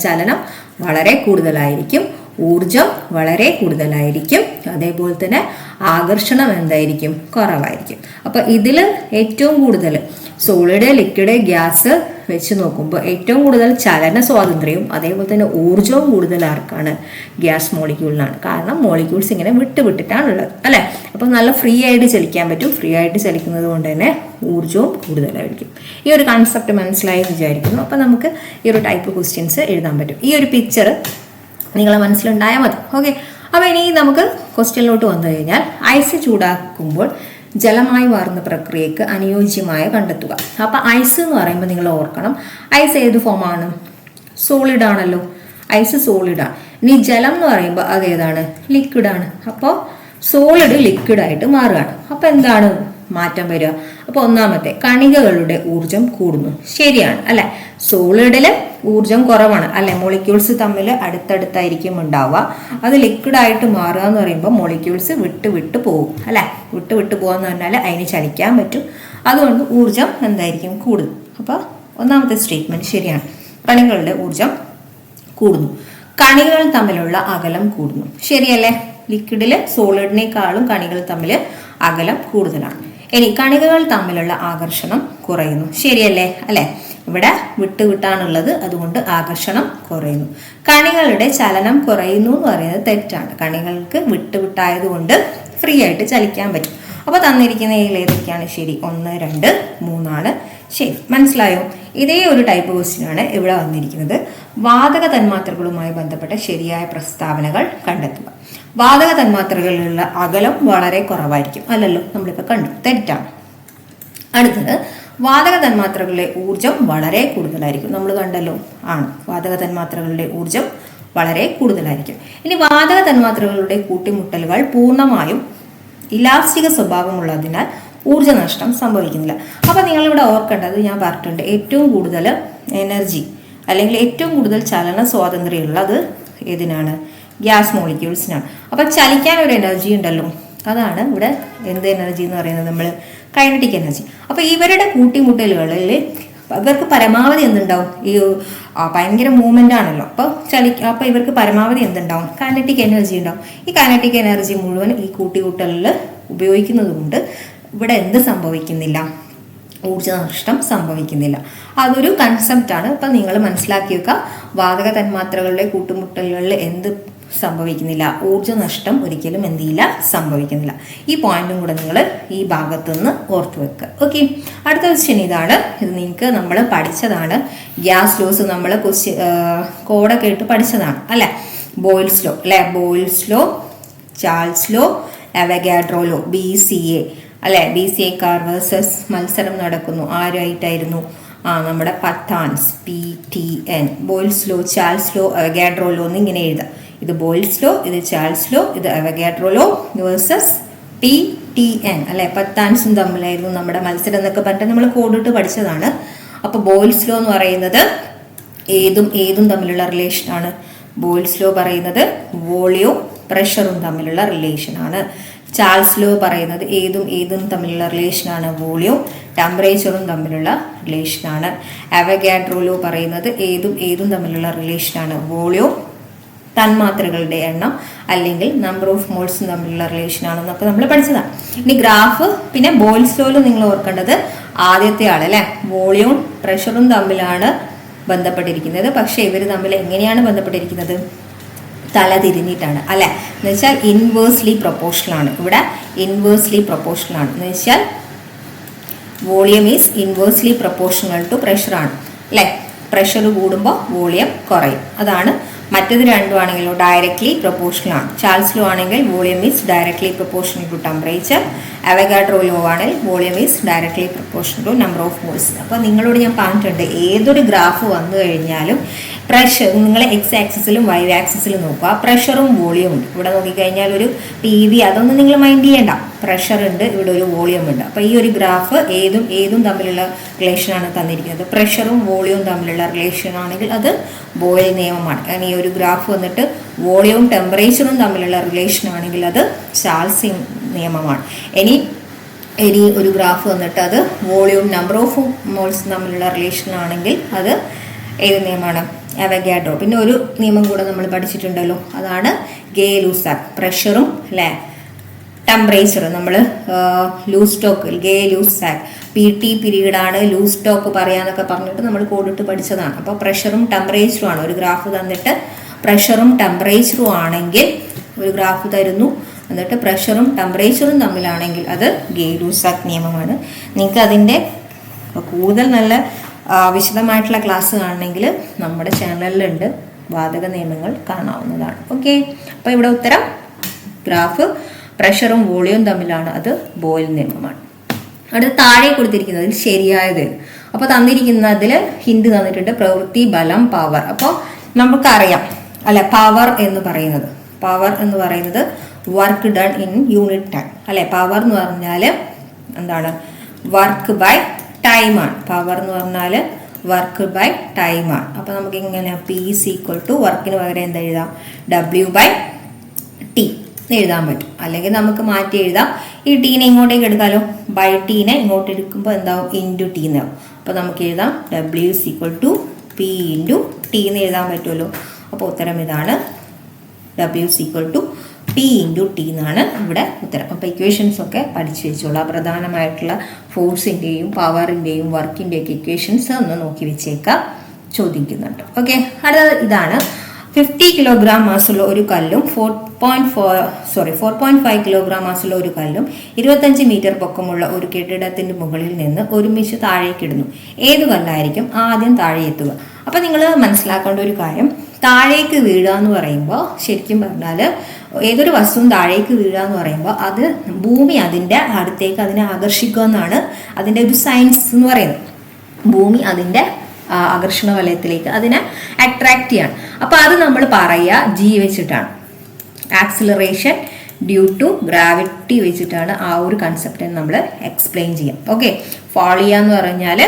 ചലനം വളരെ കൂടുതലായിരിക്കും, ഊർജം വളരെ കൂടുതലായിരിക്കും, അതേപോലെ തന്നെ ആകർഷണം എന്തായിരിക്കും, കുറവായിരിക്കും. അപ്പോൾ ഇതിൽ ഏറ്റവും കൂടുതൽ സോളിഡ്, ലിക്വിഡ്, ഗ്യാസ് വെച്ച് നോക്കുമ്പോൾ ഏറ്റവും കൂടുതൽ ചലന സ്വാതന്ത്ര്യവും അതേപോലെ തന്നെ ഊർജവും കൂടുതൽ ആർക്കാണ്, ഗ്യാസ് മോളിക്യൂളിനാണ്. കാരണം മോളിക്യൂൾസ് ഇങ്ങനെ വിട്ടിട്ടാണുള്ളത് അല്ലേ. അപ്പോൾ നല്ല ഫ്രീ ആയിട്ട് ചലിക്കാൻ പറ്റും. ഫ്രീ ആയിട്ട് ചലിക്കുന്നത് കൊണ്ട് തന്നെ ഊർജവും കൂടുതലായിരിക്കും. ഈ ഒരു കൺസെപ്റ്റ് മനസ്സിലായി വിചാരിക്കുന്നു. അപ്പോൾ നമുക്ക് ഈ ഒരു ടൈപ്പ് ക്വസ്റ്റ്യൻസ് എഴുതാൻ പറ്റും. ഈ ഒരു പിക്ചർ നിങ്ങളെ മനസ്സിലുണ്ടായാൽ മതി. ഓക്കെ, അപ്പോൾ ഇനി നമുക്ക് ക്വസ്റ്റ്യനിലോട്ട് വന്നു കഴിഞ്ഞാൽ, ഐസ് ചൂടാക്കുമ്പോൾ ജലമായി മാറുന്ന പ്രക്രിയക്ക് അനുയോജ്യമായ കണ്ടെത്തുക. അപ്പോൾ ഐസ് എന്ന് പറയുമ്പോൾ നിങ്ങൾ ഓർക്കണം, ഐസ് ഏത് ഫോമാണ്, സോളിഡ് ആണല്ലോ. ഐസ് സോളിഡാണ്. ഇനി ജലം എന്ന് പറയുമ്പോൾ അതേതാണ്, ലിക്വിഡാണ്. അപ്പോൾ സോളിഡ് ലിക്വിഡായിട്ട് മാറുകയാണ്. അപ്പോൾ എന്താണ് മാറ്റം വരിക? അപ്പോൾ ഒന്നാമത്തെ, കണികകളുടെ ഊർജം കൂടുന്നു. ശരിയാണ് അല്ലെ. സോളിഡില് ഊർജം കുറവാണ് അല്ലെ, മോളിക്യൂൾസ് തമ്മിൽ അടുത്തടുത്തായിരിക്കും ഉണ്ടാവുക. അത് ലിക്വിഡായിട്ട് മാറുക എന്ന് പറയുമ്പോൾ മോളിക്യൂൾസ് വിട്ട് പോകും അല്ലെ. വിട്ട് പോകാന്ന് പറഞ്ഞാൽ അതിന് ചലിക്കാൻ പറ്റും. അതുകൊണ്ട് ഊർജം എന്തായിരിക്കും, കൂടും. അപ്പോൾ ഒന്നാമത്തെ സ്റ്റേറ്റ്മെന്റ് ശരിയാണ്, കണികളുടെ ഊർജം കൂടുന്നു. കണികൾ തമ്മിലുള്ള അകലം കൂടുന്നു. ശരിയല്ലേ. ലിക്വിഡില് സോളിഡിനേക്കാളും കണികൾ തമ്മിൽ അകലം കൂടുതലാണ്. ഇനി കണികകൾ തമ്മിലുള്ള ആകർഷണം കുറയുന്നു. ശരിയല്ലേ അല്ലെ. ഇവിടെ വിട്ടാണുള്ളത്, അതുകൊണ്ട് ആകർഷണം കുറയുന്നു. കണികളുടെ ചലനം കുറയുന്നു എന്ന് പറയുന്നത് തെറ്റാണ്. കണികൾക്ക് വിട്ടായതുകൊണ്ട് ഫ്രീ ആയിട്ട് ചലിക്കാൻ പറ്റും. അപ്പോൾ തന്നിരിക്കുന്നതിൽ ഏതൊക്കെയാണ് ശരി? 1, 2, 3 ശരി. മനസ്സിലായോ? ഇതേ ഒരു ടൈപ്പ് ക്വസ്റ്റ്യനാണ് ഇവിടെ വന്നിരിക്കുന്നത്. വാതക തന്മാത്രകളുമായി ബന്ധപ്പെട്ട ശരിയായ പ്രസ്താവനകൾ കണ്ടെത്തുക. വാതക തന്മാത്രകളിലുള്ള അകലം വളരെ കുറവായിരിക്കും, അല്ലല്ലോ, നമ്മളിപ്പോൾ കണ്ടു, തെറ്റാണ്. അടുത്തത് വാതക തന്മാത്രകളിലെ ഊർജം വളരെ കൂടുതലായിരിക്കും, നമ്മൾ കണ്ടല്ലോ, ആണ്. വാതക തന്മാത്രകളുടെ ഊർജം വളരെ കൂടുതലായിരിക്കും. ഇനി വാതക തന്മാത്രകളുടെ കൂട്ടിമുട്ടലുകൾ പൂർണ്ണമായും ഇലാസ്റ്റിക സ്വഭാവമുള്ളതിനാൽ ഊർജ്ജനഷ്ടം സംഭവിക്കുന്നില്ല. അപ്പോൾ നിങ്ങളിവിടെ ഓർക്കേണ്ടത്, ഞാൻ പറഞ്ഞിട്ടുണ്ട്, ഏറ്റവും കൂടുതൽ എനർജി അല്ലെങ്കിൽ ഏറ്റവും കൂടുതൽ ചലന സ്വാതന്ത്ര്യമുള്ളത് ഏതിനാണ്? ഗ്യാസ് മോളിക്യൂൾസിനാണ്. അപ്പം ചലിക്കാൻ ഒരു എനർജി ഉണ്ടല്ലോ, അതാണ് ഇവിടെ എന്ത് എനർജി എന്ന് പറയുന്നത്? നമ്മൾ കൈനറ്റിക് എനർജി. അപ്പോൾ ഇവരുടെ കൂട്ടിമുട്ടലുകളിൽ ഇവർക്ക് പരമാവധി എന്തുണ്ടാവും? ഈ ഭയങ്കര മൂവ്മെൻ്റ് ആണല്ലോ, അപ്പോൾ ഇവർക്ക് പരമാവധി എന്തുണ്ടാവും? കൈനറ്റിക് എനർജി ഉണ്ടാവും. ഈ കൈനറ്റിക് എനർജി മുഴുവൻ ഈ കൂട്ടിമുട്ടലിൽ ഉപയോഗിക്കുന്നത് കൊണ്ട് ഇവിടെ എന്ത് സംഭവിക്കുന്നില്ല? ഊർജ്ജനഷ്ടം സംഭവിക്കുന്നില്ല. അതൊരു കൺസെപ്റ്റാണ്. അപ്പം നിങ്ങൾ മനസ്സിലാക്കി വെക്കുക, വാതക തന്മാത്രകളുടെ കൂട്ടുമുട്ടലുകളിൽ എന്ത് സംഭവിക്കുന്നില്ല? ഊർജ്ജനഷ്ടം ഒരിക്കലും എന്ത് ചെയ്യില്ല? സംഭവിക്കുന്നില്ല. ഈ പോയിന്റും കൂടെ നിങ്ങൾ ഈ ഭാഗത്തു നിന്ന് ഓർത്തു വെക്കുക. ഓക്കെ, അടുത്ത ക്വസ്റ്റ്യൻ ഇതാണ്. ഇത് നിങ്ങൾക്ക് നമ്മൾ പഠിച്ചതാണ്. ഗ്യാസ് ലോസ് നമ്മൾ കോഡൊക്കെ ഇട്ട് പഠിച്ചതാണ് അല്ലേ? ബോയിൽസ് ലോ അല്ലേ? Boyle's law, Charles law, Avogadro law, BCA അല്ലെ? BCA കാർ വേഴ്സസ് മത്സരം നടക്കുന്നു. ആരായിട്ടായിരുന്നു? നമ്മുടെ പത്താൻസ്, PTN. Boyle's law, Charles law, Avogadro law എന്ന് ഇങ്ങനെ എഴുതാം. ഇത് ബോയിൽസ് ലോ, ഇത് ചാൾസ് ലോ, ഇത് അവഗാഡ്രോ ലോ വേഴ്സസ് PTN അല്ലെ? പത്താൻസും തമ്മിലായിരുന്നു നമ്മുടെ മത്സരം എന്നൊക്കെ പറഞ്ഞിട്ട് നമ്മൾ കോഡിട്ട് പഠിച്ചതാണ്. അപ്പോൾ ബോയിൽസ് ലോ എന്ന് പറയുന്നത് ഏതും തമ്മിലുള്ള റിലേഷനാണ്. ബോയിൽസ് ലോ പറയുന്നത് വോളിയവും പ്രഷറും തമ്മിലുള്ള റിലേഷനാണ്. ചാൾസ് ലോ പറയുന്നത് ഏതും തമ്മിലുള്ള റിലേഷനാണ്. വോളിയവും ടെമ്പറേച്ചറും തമ്മിലുള്ള റിലേഷനാണ്. അവഗാഡ്രോ ലോ പറയുന്നത് ഏതും തമ്മിലുള്ള റിലേഷനാണ്. വോളിയവും തന്മാത്രകളുടെ എണ്ണം അല്ലെങ്കിൽ നമ്പർ ഓഫ് മോൾസും തമ്മിലുള്ള റിലേഷനാണെന്നൊക്കെ നമ്മൾ പഠിച്ചതാണ്. ഇനി ഗ്രാഫ്, പിന്നെ ബോയിൽസ് ലോയിൽ നിങ്ങൾ ഓർക്കേണ്ടത് ആദ്യത്തെ ആൾ അല്ലേ? വോളിയവും പ്രഷറും തമ്മിലാണ് ബന്ധപ്പെട്ടിരിക്കുന്നത്. പക്ഷെ ഇവർ തമ്മിൽ എങ്ങനെയാണ് ബന്ധപ്പെട്ടിരിക്കുന്നത്? തല തിരിഞ്ഞിട്ടാണ് അല്ലെ? എന്ന് വെച്ചാൽ ഇൻവേഴ്സ്ലി പ്രൊപ്പോർഷണൽ ആണ്. ഇവിടെ ഇൻവേഴ്സ്ലി പ്രൊപ്പോർഷണൽ ആണ്. എന്ന് വെച്ചാൽ volume is inversely proportional to pressure ആണ് അല്ലെ? പ്രഷർ കൂടുമ്പോൾ വോളിയം കുറയും. അതാണ്. മറ്റത് രണ്ടും ആണെങ്കിലോ ഡയറക്ട്ലി പ്രൊപ്പോർഷണൽ ആണ്. ചാൾസ് ലോ ആണെങ്കിൽ volume is directly proportional to temperature. Avogadro law ആണെങ്കിൽ volume is directly proportional to number of moles. അപ്പോൾ നിങ്ങളോട് ഞാൻ പറഞ്ഞിട്ടുണ്ട്, ഏതൊരു ഗ്രാഫ് വന്നു കഴിഞ്ഞാലും പ്രഷർ നിങ്ങൾ എക്സ് ആക്സിസിലും വൈ ആക്സിസിലും നോക്കുക. പ്രഷറും വോളിയം ഉണ്ട്. ഇവിടെ നോക്കിക്കഴിഞ്ഞാൽ ഒരു TV അതൊന്നും നിങ്ങൾ മൈൻഡ് ചെയ്യേണ്ട. പ്രഷർ ഉണ്ട്, ഇവിടെ ഒരു വോളിയം ഉണ്ട്. അപ്പോൾ ഈ ഒരു ഗ്രാഫ് ഏതും തമ്മിലുള്ള റിലേഷനാണ് തന്നിരിക്കുന്നത്. പ്രഷറും വോളിയവും തമ്മിലുള്ള റിലേഷൻ ആണെങ്കിൽ അത് ബോയിൽ നിയമമാണ്. ഈ ഒരു ഗ്രാഫ് വന്നിട്ട് വോളിയവും ടെമ്പറേച്ചറും തമ്മിലുള്ള റിലേഷൻ ആണെങ്കിൽ അത് ചാൾസ് നിയമമാണ്. ഇനി ഒരു ഗ്രാഫ് വന്നിട്ട് അത് വോളിയവും നമ്പർ ഓഫ് മോൾസ് തമ്മിലുള്ള റിലേഷൻ ആണെങ്കിൽ അത് ഏത് നിയമമാണ്? അവഗാഡ്രോ. പിന്നെ ഒരു നിയമം കൂടെ നമ്മൾ പഠിച്ചിട്ടുണ്ടല്ലോ, അതാണ് ഗേ-ലൂസാക്ക്. പ്രഷറും അല്ലേ ടെമ്പറേച്ചറും നമ്മൾ ലൂസ്റ്റോക്ക്, ഗേ-ലൂസാക്ക് PT പീരീഡാണ് ലൂസ്റ്റോക്ക് പറയാന്നൊക്കെ പറഞ്ഞിട്ട് നമ്മൾ കോഡിട്ട് പഠിച്ചതാണ്. അപ്പോൾ പ്രഷറും ടെമ്പറേച്ചറും ആണ്. ഒരു ഗ്രാഫ് തന്നിട്ട് പ്രഷറും ടെമ്പറേച്ചറും ആണെങ്കിൽ ഒരു ഗ്രാഫ് തരുന്നു, എന്നിട്ട് പ്രഷറും ടെമ്പറേച്ചറും തമ്മിലാണെങ്കിൽ അത് ഗേ-ലൂസാക്ക് നിയമമാണ്. നിങ്ങൾക്ക് അതിൻ്റെ കൂടുതൽ നല്ല വിശദമായിട്ടുള്ള ക്ലാസ് കാണണമെങ്കിൽ നമ്മുടെ ചാനലിലുണ്ട്. വാതക നിയമങ്ങൾ കാണാവുന്നതാണ്. ഓക്കെ, അപ്പോൾ ഇവിടെ ഉത്തരം ഗ്രാഫ് പ്രഷറും വോളിയവും തമ്മിലാണ്, അത് ബോയിൽ നിയമമാണ്. അടുത്ത താഴെ കൊടുത്തിരിക്കുന്നതിൽ ശരിയായത്. അപ്പോൾ തന്നിരിക്കുന്നതിൽ ഹിന്റ് തന്നിട്ടുണ്ട്, പ്രവൃത്തി, ബലം, പവർ. അപ്പോൾ നമുക്കറിയാം അല്ലെ, പവർ എന്ന് പറയുന്നത് work done in unit time അല്ലെ? പവർ എന്ന് പറഞ്ഞാൽ എന്താണ്? വർക്ക് ബൈ ടൈമാണ്. പവർ എന്ന് പറഞ്ഞാൽ വർക്ക് ബൈ ടൈമാണ്. അപ്പോൾ നമുക്ക് ഇങ്ങനെ P = വർക്കിന് പകരം എന്താ എഴുതാം? W/T എഴുതാൻ പറ്റും. അല്ലെങ്കിൽ നമുക്ക് മാറ്റി എഴുതാം. ഈ ടീനെ ഇങ്ങോട്ടേക്ക് എടുക്കാമല്ലോ. ബൈ ടീനെ ഇങ്ങോട്ട് എടുക്കുമ്പോൾ എന്താവും? ഇൻറ്റു ടി എന്നാവും. അപ്പോൾ നമുക്ക് എഴുതാം W = P × T എന്ന് എഴുതാൻ പറ്റുമല്ലോ. അപ്പോൾ ഉത്തരം ഇതാണ്, W = P × T എന്നാണ് ഇവിടെ ഉത്തരം. അപ്പോൾ ഇക്വേഷൻസ് ഒക്കെ പഠിച്ചു വെച്ചോളൂ. പ്രധാനമായിട്ടുള്ള ഫോഴ്സിൻ്റെയും പവറിൻ്റെയും വർക്കിൻ്റെയൊക്കെ ഇക്വേഷൻസ് ഒന്ന് നോക്കി വെച്ചേക്കാം, ചോദിക്കുന്നുണ്ട്. ഓക്കെ, അടുത്തത് ഇതാണ് 50 കിലോഗ്രാം മാസുള്ള ഒരു കല്ലും 4.5 കിലോഗ്രാം മാസുള്ള ഒരു കല്ലും 25 മീറ്റർ പൊക്കമുള്ള ഒരു കെട്ടിടത്തിന്റെ മുകളിൽ നിന്ന് ഒരുമിച്ച് താഴേക്കിടുന്നു. ഏതു കല്ലായിരിക്കും ആദ്യം താഴെ എത്തുക? അപ്പൊ നിങ്ങൾ മനസ്സിലാക്കേണ്ട ഒരു കാര്യം, താഴേക്ക് വീഴുക എന്ന് പറയുമ്പോൾ ശരിക്കും പറഞ്ഞാൽ ഏതൊരു വസ്തുവും താഴേക്ക് വീഴുക എന്ന് പറയുമ്പോൾ അത് ഭൂമി അതിൻ്റെ അടുത്തേക്ക് അതിനെ ആകർഷിക്കുക എന്നാണ് അതിൻ്റെ ഒരു സയൻസ് എന്ന് പറയുന്നത്. ഭൂമി അതിൻ്റെ ആകർഷണ വലയത്തിലേക്ക് അതിനെ അട്രാക്ട് ചെയ്യാണ്. അപ്പോൾ അത് നമ്മൾ പറയുക ജി വെച്ചിട്ടാണ്, ആക്സിലറേഷൻ ഡ്യൂ ടു ഗ്രാവിറ്റി വെച്ചിട്ടാണ് ആ ഒരു കൺസെപ്റ്റിനെ നമ്മൾ എക്സ്പ്ലെയിൻ ചെയ്യാം. ഓക്കെ, ഫോൾ ചെയ്യുക എന്ന് പറഞ്ഞാൽ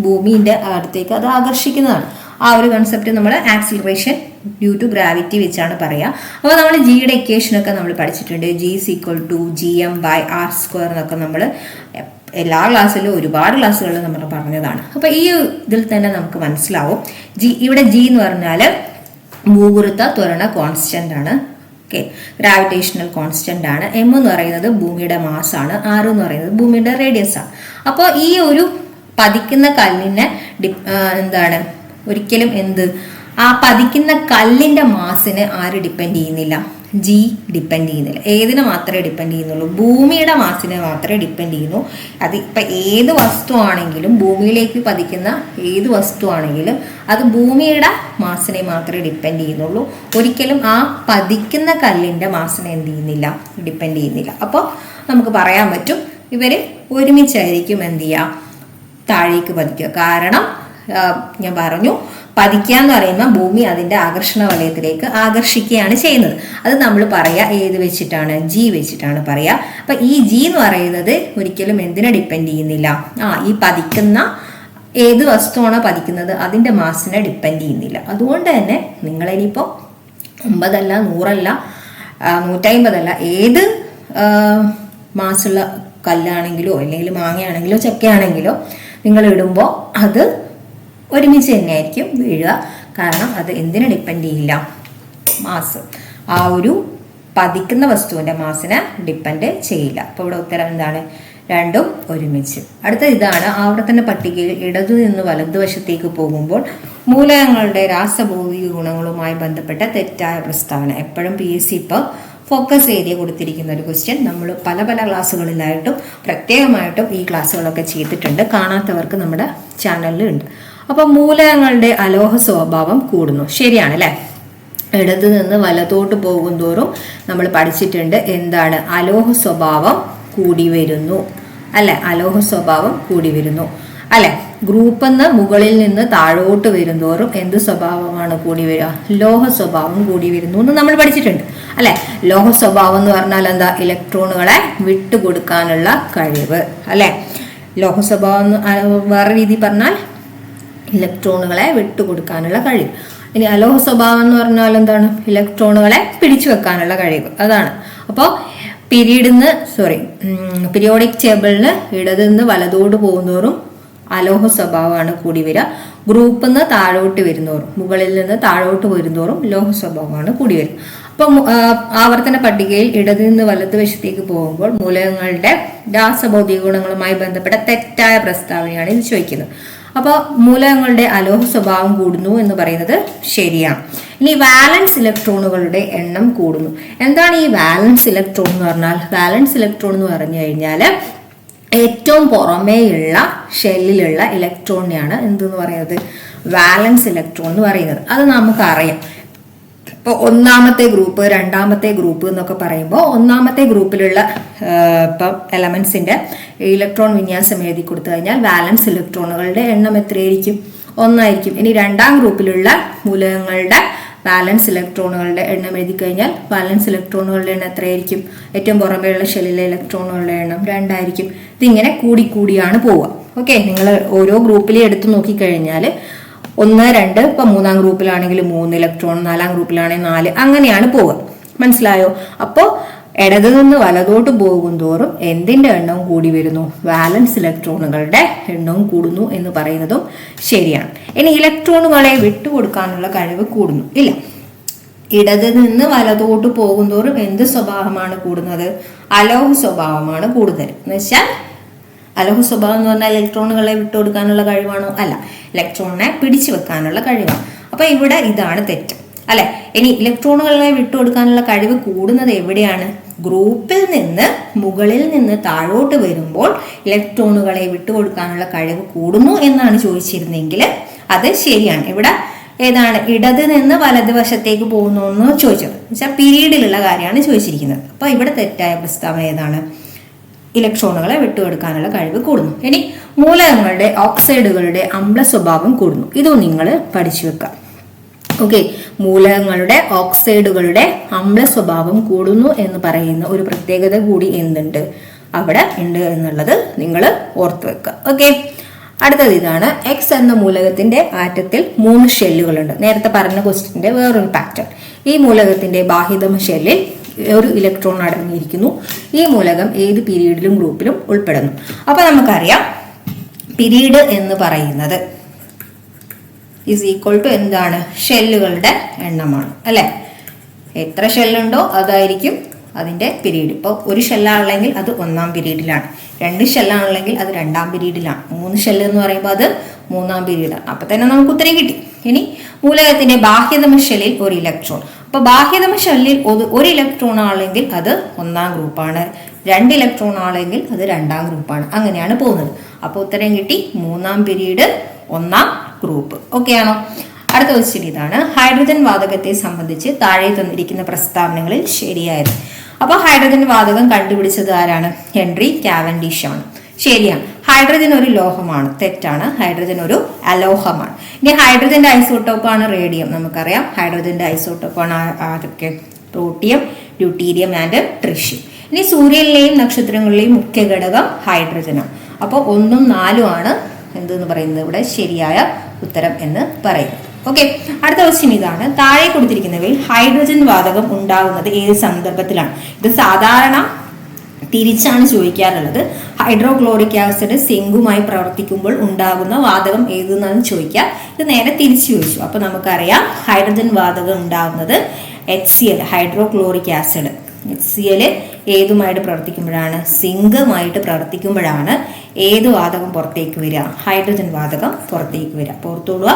ഭൂമിൻ്റെ അടുത്തേക്ക് അത് ആകർഷിക്കുന്നതാണ്. ആ ഒരു കൺസെപ്റ്റ് നമ്മൾ ആക്സിലറേഷൻ ഡ്യൂ ടു ഗ്രാവിറ്റി വെച്ചാണ് പറയുക. അപ്പോൾ നമ്മൾ ജിയുടെ ഇക്വേഷനൊക്കെ നമ്മൾ പഠിച്ചിട്ടുണ്ട്. G is equal to GM/r² എന്നൊക്കെ നമ്മൾ എല്ലാ ക്ലാസ്സിലും ഒരുപാട് ക്ലാസ്സുകളിൽ നമ്മൾ പറഞ്ഞതാണ്. അപ്പോൾ ഈ ഇതിൽ തന്നെ നമുക്ക് മനസ്സിലാവും ഇവിടെ ജി എന്ന് പറഞ്ഞാൽ ഭൂഗുരുത്വ ത്വരണ കോൺസ്റ്റന്റ് ആണ്. ഓക്കെ, ഗ്രാവിറ്റേഷണൽ കോൺസ്റ്റന്റ് ആണ്. എം എന്ന് പറയുന്നത് ഭൂമിയുടെ മാസ് ആണ്. ആർ എന്ന് പറയുന്നത് ഭൂമിയുടെ റേഡിയസ് ആണ്. അപ്പോൾ ഈ ഒരു പതിക്കുന്ന കല്ലിനെ എന്താണ് ഒരിക്കലും ആ പതിക്കുന്ന കല്ലിന്റെ മാസിനെ ആര് ഡിപ്പെൻഡ് ചെയ്യുന്നില്ല? ജി ഡിപ്പെൻഡ് ചെയ്യുന്നില്ല. ഏതിനെ മാത്രമേ ഡിപ്പെൻഡ് ചെയ്യുന്നുള്ളൂ? ഭൂമിയുടെ മാസിനെ മാത്രമേ ഡിപ്പെൻഡ് ചെയ്യുന്നു. അത് ഇപ്പം ഏത് വസ്തു ആണെങ്കിലും, ഭൂമിയിലേക്ക് പതിക്കുന്ന ഏത് വസ്തു ആണെങ്കിലും അത് ഭൂമിയുടെ മാസിനെ മാത്രമേ ഡിപ്പെൻഡ് ചെയ്യുന്നുള്ളൂ. ഒരിക്കലും ആ പതിക്കുന്ന കല്ലിന്റെ മാസിനെ എന്ത് ചെയ്യുന്നില്ല? ഡിപ്പെൻഡ് ചെയ്യുന്നില്ല. അപ്പോൾ നമുക്ക് പറയാൻ പറ്റും ഇവർ ഒരുമിച്ചായിരിക്കും എന്ത് ചെയ്യുക? താഴേക്ക് പതിക്കുക. കാരണം ഞാൻ പറഞ്ഞു, പതിക്കുക എന്ന് പറയുമ്പോൾ ഭൂമി അതിൻ്റെ ആകർഷണ വലയത്തിലേക്ക് ആകർഷിക്കുകയാണ് ചെയ്യുന്നത്. അത് നമ്മൾ പറയുക ഏത് വെച്ചിട്ടാണ്? ജി വെച്ചിട്ടാണ് പറയുക. അപ്പം ഈ ജി എന്ന് പറയുന്നത് ഒരിക്കലും എന്തിനെ ഡിപ്പെൻഡ് ചെയ്യുന്നില്ല? ഈ പതിക്കുന്ന ഏത് വസ്തുവാണോ പതിക്കുന്നത് അതിൻ്റെ മാസിനെ ഡിപ്പെൻഡ് ചെയ്യുന്നില്ല. അതുകൊണ്ട് തന്നെ നിങ്ങളിനിപ്പോൾ 50 അല്ല 100 അല്ല 150 അല്ല ഏത് മാസുള്ള കല്ലാണെങ്കിലോ അല്ലെങ്കിൽ മാങ്ങയാണെങ്കിലോ ചക്കയാണെങ്കിലോ നിങ്ങൾ ഇടുമ്പോൾ അത് ഒരുമിച്ച് തന്നെയായിരിക്കും വീഴുക. കാരണം അത് എന്തിനെ ഡിപ്പെൻഡ് ചെയ്യില്ല? മാസ്, ആ ഒരു പതിക്കുന്ന വസ്തുവിൻ്റെ മാസിനെ ഡിപ്പെൻഡ് ചെയ്യില്ല. അപ്പോൾ ഇവിടെ ഉത്തരം എന്താണ്? രണ്ടും ഒരുമിച്ച്. അടുത്ത ഇതാണ് ആവർത്തന പട്ടികയിൽ ഇടതു നിന്ന് വലതുവശത്തേക്ക് പോകുമ്പോൾ മൂലകങ്ങളുടെ രാസഭൗതിക ഗുണങ്ങളുമായി ബന്ധപ്പെട്ട തെറ്റായ പ്രസ്താവന. എപ്പോഴും PSC ഇപ്പോൾ ഫോക്കസ് ഏരിയ കൊടുത്തിരിക്കുന്ന ഒരു ക്വസ്റ്റ്യൻ. നമ്മൾ പല ക്ലാസ്സുകളിലായിട്ടും പ്രത്യേകമായിട്ടും ഈ ക്ലാസ്സുകളൊക്കെ ചെയ്തിട്ടുണ്ട്. കാണാത്തവർക്ക് നമ്മുടെ ചാനലിൽ ഉണ്ട്. അപ്പോൾ മൂലകങ്ങളുടെ അലോഹ സ്വഭാവം കൂടുന്നു. ശരിയാണ് അല്ലേ? ഇടതു നിന്ന് വലത്തോട്ട് പോകും തോറും നമ്മൾ പഠിച്ചിട്ടുണ്ട് എന്താണ്? അലോഹ സ്വഭാവം കൂടി വരുന്നു അല്ലെ? അലോഹ സ്വഭാവം കൂടി വരുന്നു അല്ലെ? ഗ്രൂപ്പിൽ നിന്ന് മുകളിൽ നിന്ന് താഴോട്ട് വരുന്തോറും എന്ത് സ്വഭാവമാണ് കൂടി വരിക? ലോഹ സ്വഭാവം കൂടി വരുന്നു എന്ന് നമ്മൾ പഠിച്ചിട്ടുണ്ട് അല്ലെ? ലോഹ സ്വഭാവം എന്ന് പറഞ്ഞാൽ എന്താ? ഇലക്ട്രോണുകളെ വിട്ടുകൊടുക്കാനുള്ള കഴിവ് അല്ലെ? ലോഹ സ്വഭാവം വേറെ രീതി പറഞ്ഞാൽ ഇലക്ട്രോണുകളെ വിട്ടുകൊടുക്കാനുള്ള കഴിവ്. ഇനി അലോഹ സ്വഭാവം എന്ന് പറഞ്ഞാൽ എന്താണ്? ഇലക്ട്രോണുകളെ പിടിച്ചു വെക്കാനുള്ള കഴിവ്. അതാണ്. അപ്പോൾ പീരിയോഡിക് ടേബിളിന് ഇടത് നിന്ന് വലതോട്ട് പോകുന്നതോറും അലോഹ സ്വഭാവമാണ് കൂടി വരിക. ഗ്രൂപ്പിൽ നിന്ന് താഴോട്ട് വരുന്നതോറും, മുകളിൽ നിന്ന് താഴോട്ട് വരുന്നതോറും ലോഹ സ്വഭാവമാണ് കൂടി വരിക. അപ്പം ആവർത്തന പട്ടികയിൽ ഇടത് നിന്ന് വലതുവശത്തേക്ക് പോകുമ്പോൾ മൂലകങ്ങളുടെ രാസഭൗതിക ഗുണങ്ങളുമായി ബന്ധപ്പെട്ട തെറ്റായ പ്രസ്താവനയാണ് ഇത് ചോദിക്കുന്നത്. അപ്പോൾ മൂലകങ്ങളുടെ അലോഹ സ്വഭാവം കൂടുന്നു എന്ന് പറയുന്നത് ശരിയാണ്. ഇനി വാലൻസ് ഇലക്ട്രോണുകളുടെ എണ്ണം കൂടുന്നു. എന്താണ് ഈ വാലൻസ് ഇലക്ട്രോൺ എന്ന് പറഞ്ഞാൽ? വാലൻസ് ഇലക്ട്രോൺ എന്ന് പറഞ്ഞു കഴിഞ്ഞാൽ ഏറ്റവും പുറമേയുള്ള ഷെല്ലിലുള്ള ഇലക്ട്രോണിനെയാണ് എന്തെന്ന് പറയുന്നത്? വാലൻസ് ഇലക്ട്രോൺ എന്ന് പറയുന്നത്. അത് നമുക്കറിയാം. ഇപ്പോൾ ഒന്നാമത്തെ ഗ്രൂപ്പ്, രണ്ടാമത്തെ ഗ്രൂപ്പ് എന്നൊക്കെ പറയുമ്പോൾ ഒന്നാമത്തെ ഗ്രൂപ്പിലുള്ള ഇപ്പം എലമെന്റ്സിന്റെ ഇലക്ട്രോൺ വിന്യാസം എഴുതി കൊടുത്തു കഴിഞ്ഞാൽ വാലൻസ് ഇലക്ട്രോണുകളുടെ എണ്ണം എത്രയായിരിക്കും? 1 ആയിരിക്കും. ഇനി രണ്ടാം ഗ്രൂപ്പിലുള്ള മൂലകങ്ങളുടെ വാലൻസ് ഇലക്ട്രോണുകളുടെ എണ്ണം എഴുതി കഴിഞ്ഞാൽ വാലൻസ് ഇലക്ട്രോണുകളുടെ എണ്ണം എത്രയായിരിക്കും? ഏറ്റവും പുറമേയുള്ള ഷെല്ലിലെ ഇലക്ട്രോണുകളുടെ എണ്ണം 2 ആയിരിക്കും. ഇതിങ്ങനെ കൂടിയാണ് പോവുക. ഓക്കെ, നിങ്ങൾ ഓരോ ഗ്രൂപ്പിലെ എടുത്ത് നോക്കിക്കഴിഞ്ഞാൽ 1, 2, ഇപ്പം 3-ാം ഗ്രൂപ്പിലാണെങ്കിൽ 3 ഇലക്ട്രോൺ, 4-ാം ഗ്രൂപ്പിലാണെങ്കിൽ 4, അങ്ങനെയാണ് പോവുക. മനസ്സിലായോ? അപ്പോൾ ഇടതു നിന്ന് വലതോട്ട് പോകും തോറും എന്തിന്റെ എണ്ണവും കൂടി വരുന്നു? വാലൻസ് ഇലക്ട്രോണുകളുടെ എണ്ണവും കൂടുന്നു എന്ന് പറയുന്നതും ശരിയാണ്. ഇനി ഇലക്ട്രോണുകളെ വിട്ടുകൊടുക്കാനുള്ള കഴിവ് കൂടുന്നു ഇല്ല. ഇടത് നിന്ന് വലതോട്ട് പോകും തോറും എന്ത് സ്വഭാവമാണ് കൂടുന്നത്? അലോഹ സ്വഭാവമാണ് കൂടുതൽ. എന്ന് വെച്ചാൽ അലോഹ സ്വഭാവം എന്ന് പറഞ്ഞാൽ ഇലക്ട്രോണുകളെ വിട്ടുകൊടുക്കാനുള്ള കഴിവാണോ? അല്ല, ഇലക്ട്രോണിനെ പിടിച്ചു വെക്കാനുള്ള കഴിവാണ്. അപ്പൊ ഇവിടെ ഇതാണ് തെറ്റ്. അല്ലെ. ഇനി ഇലക്ട്രോണുകളെ വിട്ടുകൊടുക്കാനുള്ള കഴിവ് കൂടുന്നത് എവിടെയാണ്? ഗ്രൂപ്പിൽ നിന്ന് മുകളിൽ നിന്ന് താഴോട്ട് വരുമ്പോൾ ഇലക്ട്രോണുകളെ വിട്ടുകൊടുക്കാനുള്ള കഴിവ് കൂടുന്നു എന്നാണ് ചോദിച്ചിരുന്നെങ്കിൽ അത് ശരിയാണ്. ഇവിടെ ഏതാണ് ഇടത് നിന്ന് വലതുവശത്തേക്ക് പോകുന്നു എന്ന് ചോദിച്ചത് വെച്ചാൽ പീരീഡിലുള്ള കാര്യമാണ് ചോദിച്ചിരിക്കുന്നത്. അപ്പൊ ഇവിടെ തെറ്റായ പ്രസ്താവന ഏതാണ്? ഇലക്ട്രോണുകളെ വിട്ടുകൊടുക്കാനുള്ള കഴിവ് കൂടുന്നു. ഇനി മൂലകങ്ങളുടെ ഓക്സൈഡുകളുടെ അമ്ല സ്വഭാവം കൂടുന്നു. ഇതും നിങ്ങൾ പഠിച്ചു വെക്കാം. ഓക്കെ, മൂലകങ്ങളുടെ ഓക്സൈഡുകളുടെ അമ്ല സ്വഭാവം കൂടുന്നു എന്ന് പറയുന്ന ഒരു പ്രത്യേകത കൂടി എന്തുണ്ട് അവിടെ ഉണ്ട് എന്നുള്ളത് നിങ്ങൾ ഓർത്തു വെക്കുക. ഓക്കെ, അടുത്തത് ഇതാണ്. എക്സ് എന്ന മൂലകത്തിന്റെ ആറ്റത്തിൽ 3 ഷെല്ലുകളുണ്ട്. നേരത്തെ പറഞ്ഞ ക്വസ്റ്റ്യന്റെ വേറൊരു പാറ്റേൺ. ഈ മൂലകത്തിന്റെ ബാഹ്യതമ ഷെല്ലിൽ ഒരു ഇലക്ട്രോൺ അടങ്ങിയിരിക്കുന്നു. ഈ മൂലകം ഏത് പീരീഡിലും ഗ്രൂപ്പിലും ഉൾപ്പെടുന്നു. അപ്പൊ നമുക്കറിയാം പീരീഡ് എന്ന് പറയുന്നത് ഈസ് ഈക്വൽ ടു എന്താണ്? ഷെല്ലുകളുടെ എണ്ണമാണ് അല്ലെ. എത്ര ഷെല്ലുണ്ടോ അതായിരിക്കും അതിന്റെ പീരീഡ്. ഇപ്പോൾ ഒരു ഷെല്ലാണെങ്കിൽ അത് 1-ാം പീരീഡിലാണ്, 2 ഷെല്ലാണെങ്കിൽ അത് 2-ാം പീരീഡിലാണ്, 3 ഷെല്ല് എന്ന് പറയുമ്പോൾ അത് 3-ാം പീരീഡാണ്. അപ്പൊ തന്നെ നമുക്ക് ഉത്തരം കിട്ടി. ഇനി മൂലകത്തിന്റെ ബാഹ്യതമ ഷെല്ലിൽ ഒരു ഇലക്ട്രോൺ. അപ്പൊ ബാഹ്യതമ ഷെല്ലിൽ ഒരു ഇലക്ട്രോൺ ആണെങ്കിൽ അത് 1-ാം ഗ്രൂപ്പാണ്, 2 ഇലക്ട്രോൺ ആണെങ്കിൽ അത് 2-ാം ഗ്രൂപ്പാണ്. അങ്ങനെയാണ് പോകുന്നത്. അപ്പൊ ഉത്തരം കിട്ടി 3-ാം പീരീഡ് 1-ാം ഗ്രൂപ്പ്. ഓക്കെ ആണോ? അടുത്ത ക്വസ്റ്റ്യൻ ഇതാണ്. ഹൈഡ്രജൻ വാതകത്തെ സംബന്ധിച്ച് താഴെ തന്നിരിക്കുന്ന പ്രസ്താവനകളിൽ ശരിയായത്. അപ്പൊ ഹൈഡ്രജൻ വാതകം കണ്ടുപിടിച്ചത് ആരാണ്? ഹെൻറി കാവൻഡിഷ് ആണ്. ശരിയാണ്. ഹൈഡ്രജൻ ഒരു ലോഹമാണ്. തെറ്റാണ്. ഹൈഡ്രജൻ ഒരു അലോഹമാണ്. ഇനി ഹൈഡ്രജന്റെ ഐസോട്ടോപ്പാണ് റേഡിയം. നമുക്കറിയാം ഹൈഡ്രജന്റെ ഐസോട്ടോപ്പാണ് ആരൊക്കെ? Protium, deuterium and tritium. ഇനി സൂര്യനിലെയും നക്ഷത്രങ്ങളിലെയും മുഖ്യ ഘടകം ഹൈഡ്രജനാണ്. അപ്പോൾ 1ഉം 4ഉം ആണ് എന്തെന്ന് പറയുന്നത് ഇവിടെ ശരിയായ ഉത്തരം എന്ന് പറയുന്നത്. ഓക്കെ, അടുത്ത ക്വസ്റ്റ്യൻ ഇതാണ്. താഴെ കൊടുത്തിരിക്കുന്നവയിൽ ഹൈഡ്രജൻ വാതകം ഉണ്ടാകുന്നത് ഏത് സന്ദർഭത്തിലാണ്? ഇത് സാധാരണ തിരിച്ചാണ് ചോദിക്കാറുള്ളത്. ഹൈഡ്രോക്ലോറിക് ആസിഡ് സിങ്കുമായി പ്രവർത്തിക്കുമ്പോൾ ഉണ്ടാകുന്ന വാതകം ഏതെന്നാണ് ചോദിക്കുക. ഇത് നേരെ തിരിച്ചു ചോദിച്ചു. അപ്പൊ നമുക്കറിയാം ഹൈഡ്രജൻ വാതകം ഉണ്ടാകുന്നത് HCl, ഹൈഡ്രോക്ലോറിക് ആസിഡ്. HCl ഏതുമായിട്ട് പ്രവർത്തിക്കുമ്പോഴാണ്? സിങ്കുമായിട്ട് പ്രവർത്തിക്കുമ്പോഴാണ് ഏത് വാതകം പുറത്തേക്ക് വരിക? ഹൈഡ്രജൻ വാതകം പുറത്തേക്ക് വരിക. പുറത്തോടുക.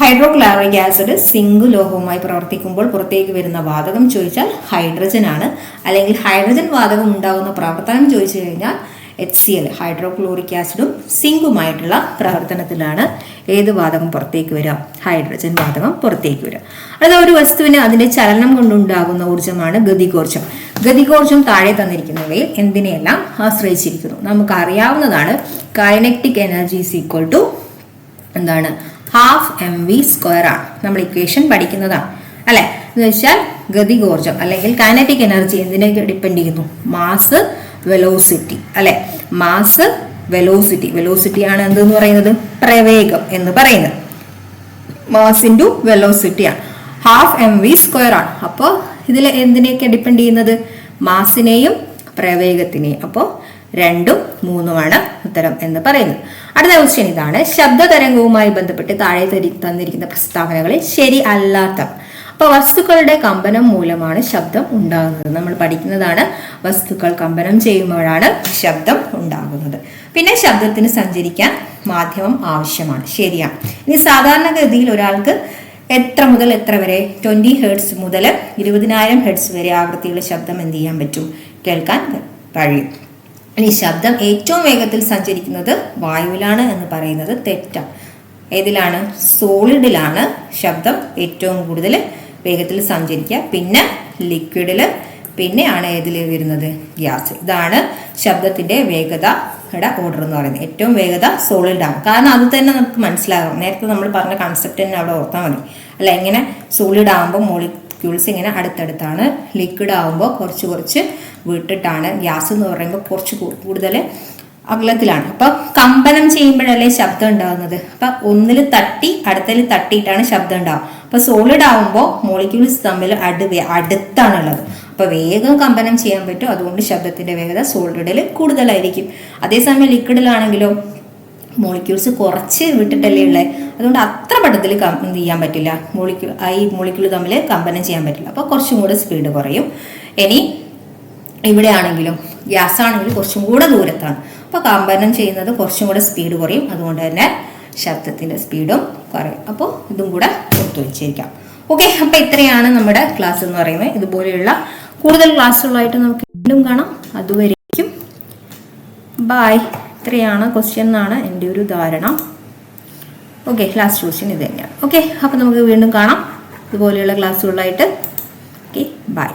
ഹൈഡ്രോക്ലോറിക് ആസിഡ് സിങ്ക് ലോഹവുമായി പ്രവർത്തിക്കുമ്പോൾ പുറത്തേക്ക് വരുന്ന വാതകം ചോദിച്ചാൽ ഹൈഡ്രജൻ ആണ്. അല്ലെങ്കിൽ ഹൈഡ്രജൻ വാതകം ഉണ്ടാകുന്ന പ്രവർത്തനം ചോദിച്ചു കഴിഞ്ഞാൽ HCl, ഹൈഡ്രോക്ലോറിക് ആസിഡും സിങ്കുമായിട്ടുള്ള പ്രവർത്തനത്തിലാണ് ഏത് വാതകം പുറത്തേക്ക് വരിക? ഹൈഡ്രജൻ വാതകം പുറത്തേക്ക് വരിക. അത് ഒരു വസ്തുവിന് അതിന്റെ ചലനം കൊണ്ടുണ്ടാകുന്ന ഊർജ്ജമാണ് ഗതികോർജ്ജം. ഗതികോർജ്ജം താഴെ തന്നിരിക്കുന്നവയിൽ എന്തിനെയെല്ലാം ആശ്രയിച്ചിരിക്കുന്നു? നമുക്കറിയാവുന്നതാണ്. Kinetic energy is equal to എന്താണ്? 12mv² ആണ്. നമ്മൾ ഇക്വേഷൻ പഠിക്കുന്നതാണ് അല്ലെ. എന്ന് വെച്ചാൽ ഗതികോർജ്ജം അല്ലെങ്കിൽ കൈനറ്റിക് എനർജി എന്തിനെ ഡിപ്പെൻഡ് ചെയ്യുന്നു? മാസ്, വെലോസിറ്റി അല്ലെ. Mass, velocity. വെലോസിറ്റി ആണ് എന്തെന്ന് പറയുന്നത്? പ്രവേഗം എന്ന് പറയുന്നത്. മാസ് ഇൻറ്റു വെലോസിറ്റി ആണ്. 12mv² ആണ്. അപ്പോൾ ഇതിൽ എന്തിനെയൊക്കെ ഡിപ്പെൻഡ് ചെയ്യുന്നത്? മാസിനെയും പ്രവേഗത്തിനെയും. അപ്പോൾ 2ഉം 3ഉമാണ് ഉത്തരം എന്ന് പറയുന്നത്. അടുത്ത ക്വസ്റ്റ്യൻ ഇതാണ്. ശബ്ദ തരംഗവുമായി ബന്ധപ്പെട്ട് താഴെ തന്നിരിക്കുന്ന പ്രസ്താവനകളിൽ ശരി അല്ലാത്ത. അപ്പൊ വസ്തുക്കളുടെ കമ്പനം മൂലമാണ് ശബ്ദം ഉണ്ടാകുന്നത്. നമ്മൾ പഠിക്കുന്നതാണ്. വസ്തുക്കൾ കമ്പനം ചെയ്യുമ്പോഴാണ് ശബ്ദം ഉണ്ടാകുന്നത്. പിന്നെ ശബ്ദത്തിന് സഞ്ചരിക്കാൻ മാധ്യമം ആവശ്യമാണ്. ശരിയാണ്. ഇനി സാധാരണഗതിയിൽ ഒരാൾക്ക് എത്ര മുതൽ എത്ര വരെ? 20 ഹെർട്സ് മുതൽ 20,000 ഹെർട്സ് വരെ ആവൃത്തിയുള്ള ശബ്ദം എന്ത് ചെയ്യാൻ പറ്റും? കേൾക്കാൻ കഴിയും. ഇനി ശബ്ദം ഏറ്റവും വേഗത്തിൽ സഞ്ചരിക്കുന്നത് വായുവിലാണ് എന്ന് പറയുന്നത് തെറ്റാണ്. ഏതിലാണ്? സോളിഡിലാണ് ശബ്ദം ഏറ്റവും കൂടുതൽ വേഗത്തിൽ സഞ്ചരിക്കുക. പിന്നെ ലിക്വിഡില്, പിന്നെയാണ് ഏതിൽ വരുന്നത്? ഗ്യാസ്. ഇതാണ് ശബ്ദത്തിന്റെ വേഗതയുടെ ഓർഡർ എന്ന് പറയുന്നത്. ഏറ്റവും വേഗത സോളിഡാണ്. കാരണം അത് തന്നെ നമുക്ക് മനസ്സിലാകും. നേരത്തെ നമ്മൾ പറഞ്ഞ കൺസെപ്റ്റ് തന്നെ അവിടെ ഓർത്താൽ മതി അല്ല. ഇങ്ങനെ സോളിഡ് ആകുമ്പോൾ മോളിക്യൂൾസ് ഇങ്ങനെ അടുത്തടുത്താണ്, ലിക്വിഡ് ആകുമ്പോൾ കുറച്ച് കുറച്ച് വിട്ടിട്ടാണ്, ഗ്യാസ് എന്ന് പറയുമ്പോൾ കുറച്ച് കൂടുതൽ അകലത്തിലാണ്. അപ്പൊ കമ്പനം ചെയ്യുമ്പോഴല്ലേ ശബ്ദം ഉണ്ടാകുന്നത്. അപ്പൊ ഒന്നിൽ തട്ടി അടുത്തതിൽ തട്ടിയിട്ടാണ് ശബ്ദം ഉണ്ടാവുക. അപ്പൊ സോളിഡ് ആവുമ്പോൾ മോളിക്യൂൾസ് തമ്മിൽ അടുത്താണുള്ളത്. അപ്പൊ വേഗം കമ്പനം ചെയ്യാൻ പറ്റും. അതുകൊണ്ട് ശബ്ദത്തിന്റെ വേഗത സോളിഡിൽ കൂടുതലായിരിക്കും. അതേസമയം ലിക്വിഡിലാണെങ്കിലോ മോളിക്യൂൾസ് കുറച്ച് വിട്ടിട്ടല്ലേ ഉള്ളത്. അതുകൊണ്ട് അത്ര പെട്ടെന്ന് എന്ത് ചെയ്യാൻ പറ്റില്ല, മോളിക്യൂൾ തമ്മിൽ കമ്പനം ചെയ്യാൻ പറ്റില്ല. അപ്പൊ കുറച്ചും കൂടെ സ്പീഡ് കുറയും. ഇനി ഇവിടെ ആണെങ്കിലും ഗ്യാസ് ആണെങ്കിലും കുറച്ചും കൂടെ ദൂരത്താണ്. അപ്പോൾ കമ്പനം ചെയ്യുന്നത് കുറച്ചും കൂടെ സ്പീഡ് കുറയും. അതുകൊണ്ട് തന്നെ ശബ്ദത്തിന്റെ സ്പീഡും കുറയും. അപ്പോൾ ഇതും കൂടെ ഓർത്തു വെച്ചിരിക്കാം. ഓക്കെ, അപ്പം ഇത്രയാണ് നമ്മുടെ ക്ലാസ് എന്ന് പറയുന്നത്. ഇതുപോലെയുള്ള കൂടുതൽ ക്ലാസ്സുകളായിട്ട് നമുക്ക് വീണ്ടും കാണാം. അതുവരേക്കും ബായ്. ഇത്രയാണ് ക്വസ്റ്റ്യൻ എന്നാണ് എൻ്റെ ഒരു ധാരണ. ഓക്കെ, ലാസ്റ്റ് ക്വസ്റ്റ്യൻ ഇത് തന്നെയാണ്. ഓക്കെ, അപ്പം നമുക്ക് വീണ്ടും കാണാം ഇതുപോലെയുള്ള ക്ലാസ്സുകളായിട്ട്. Okay, by.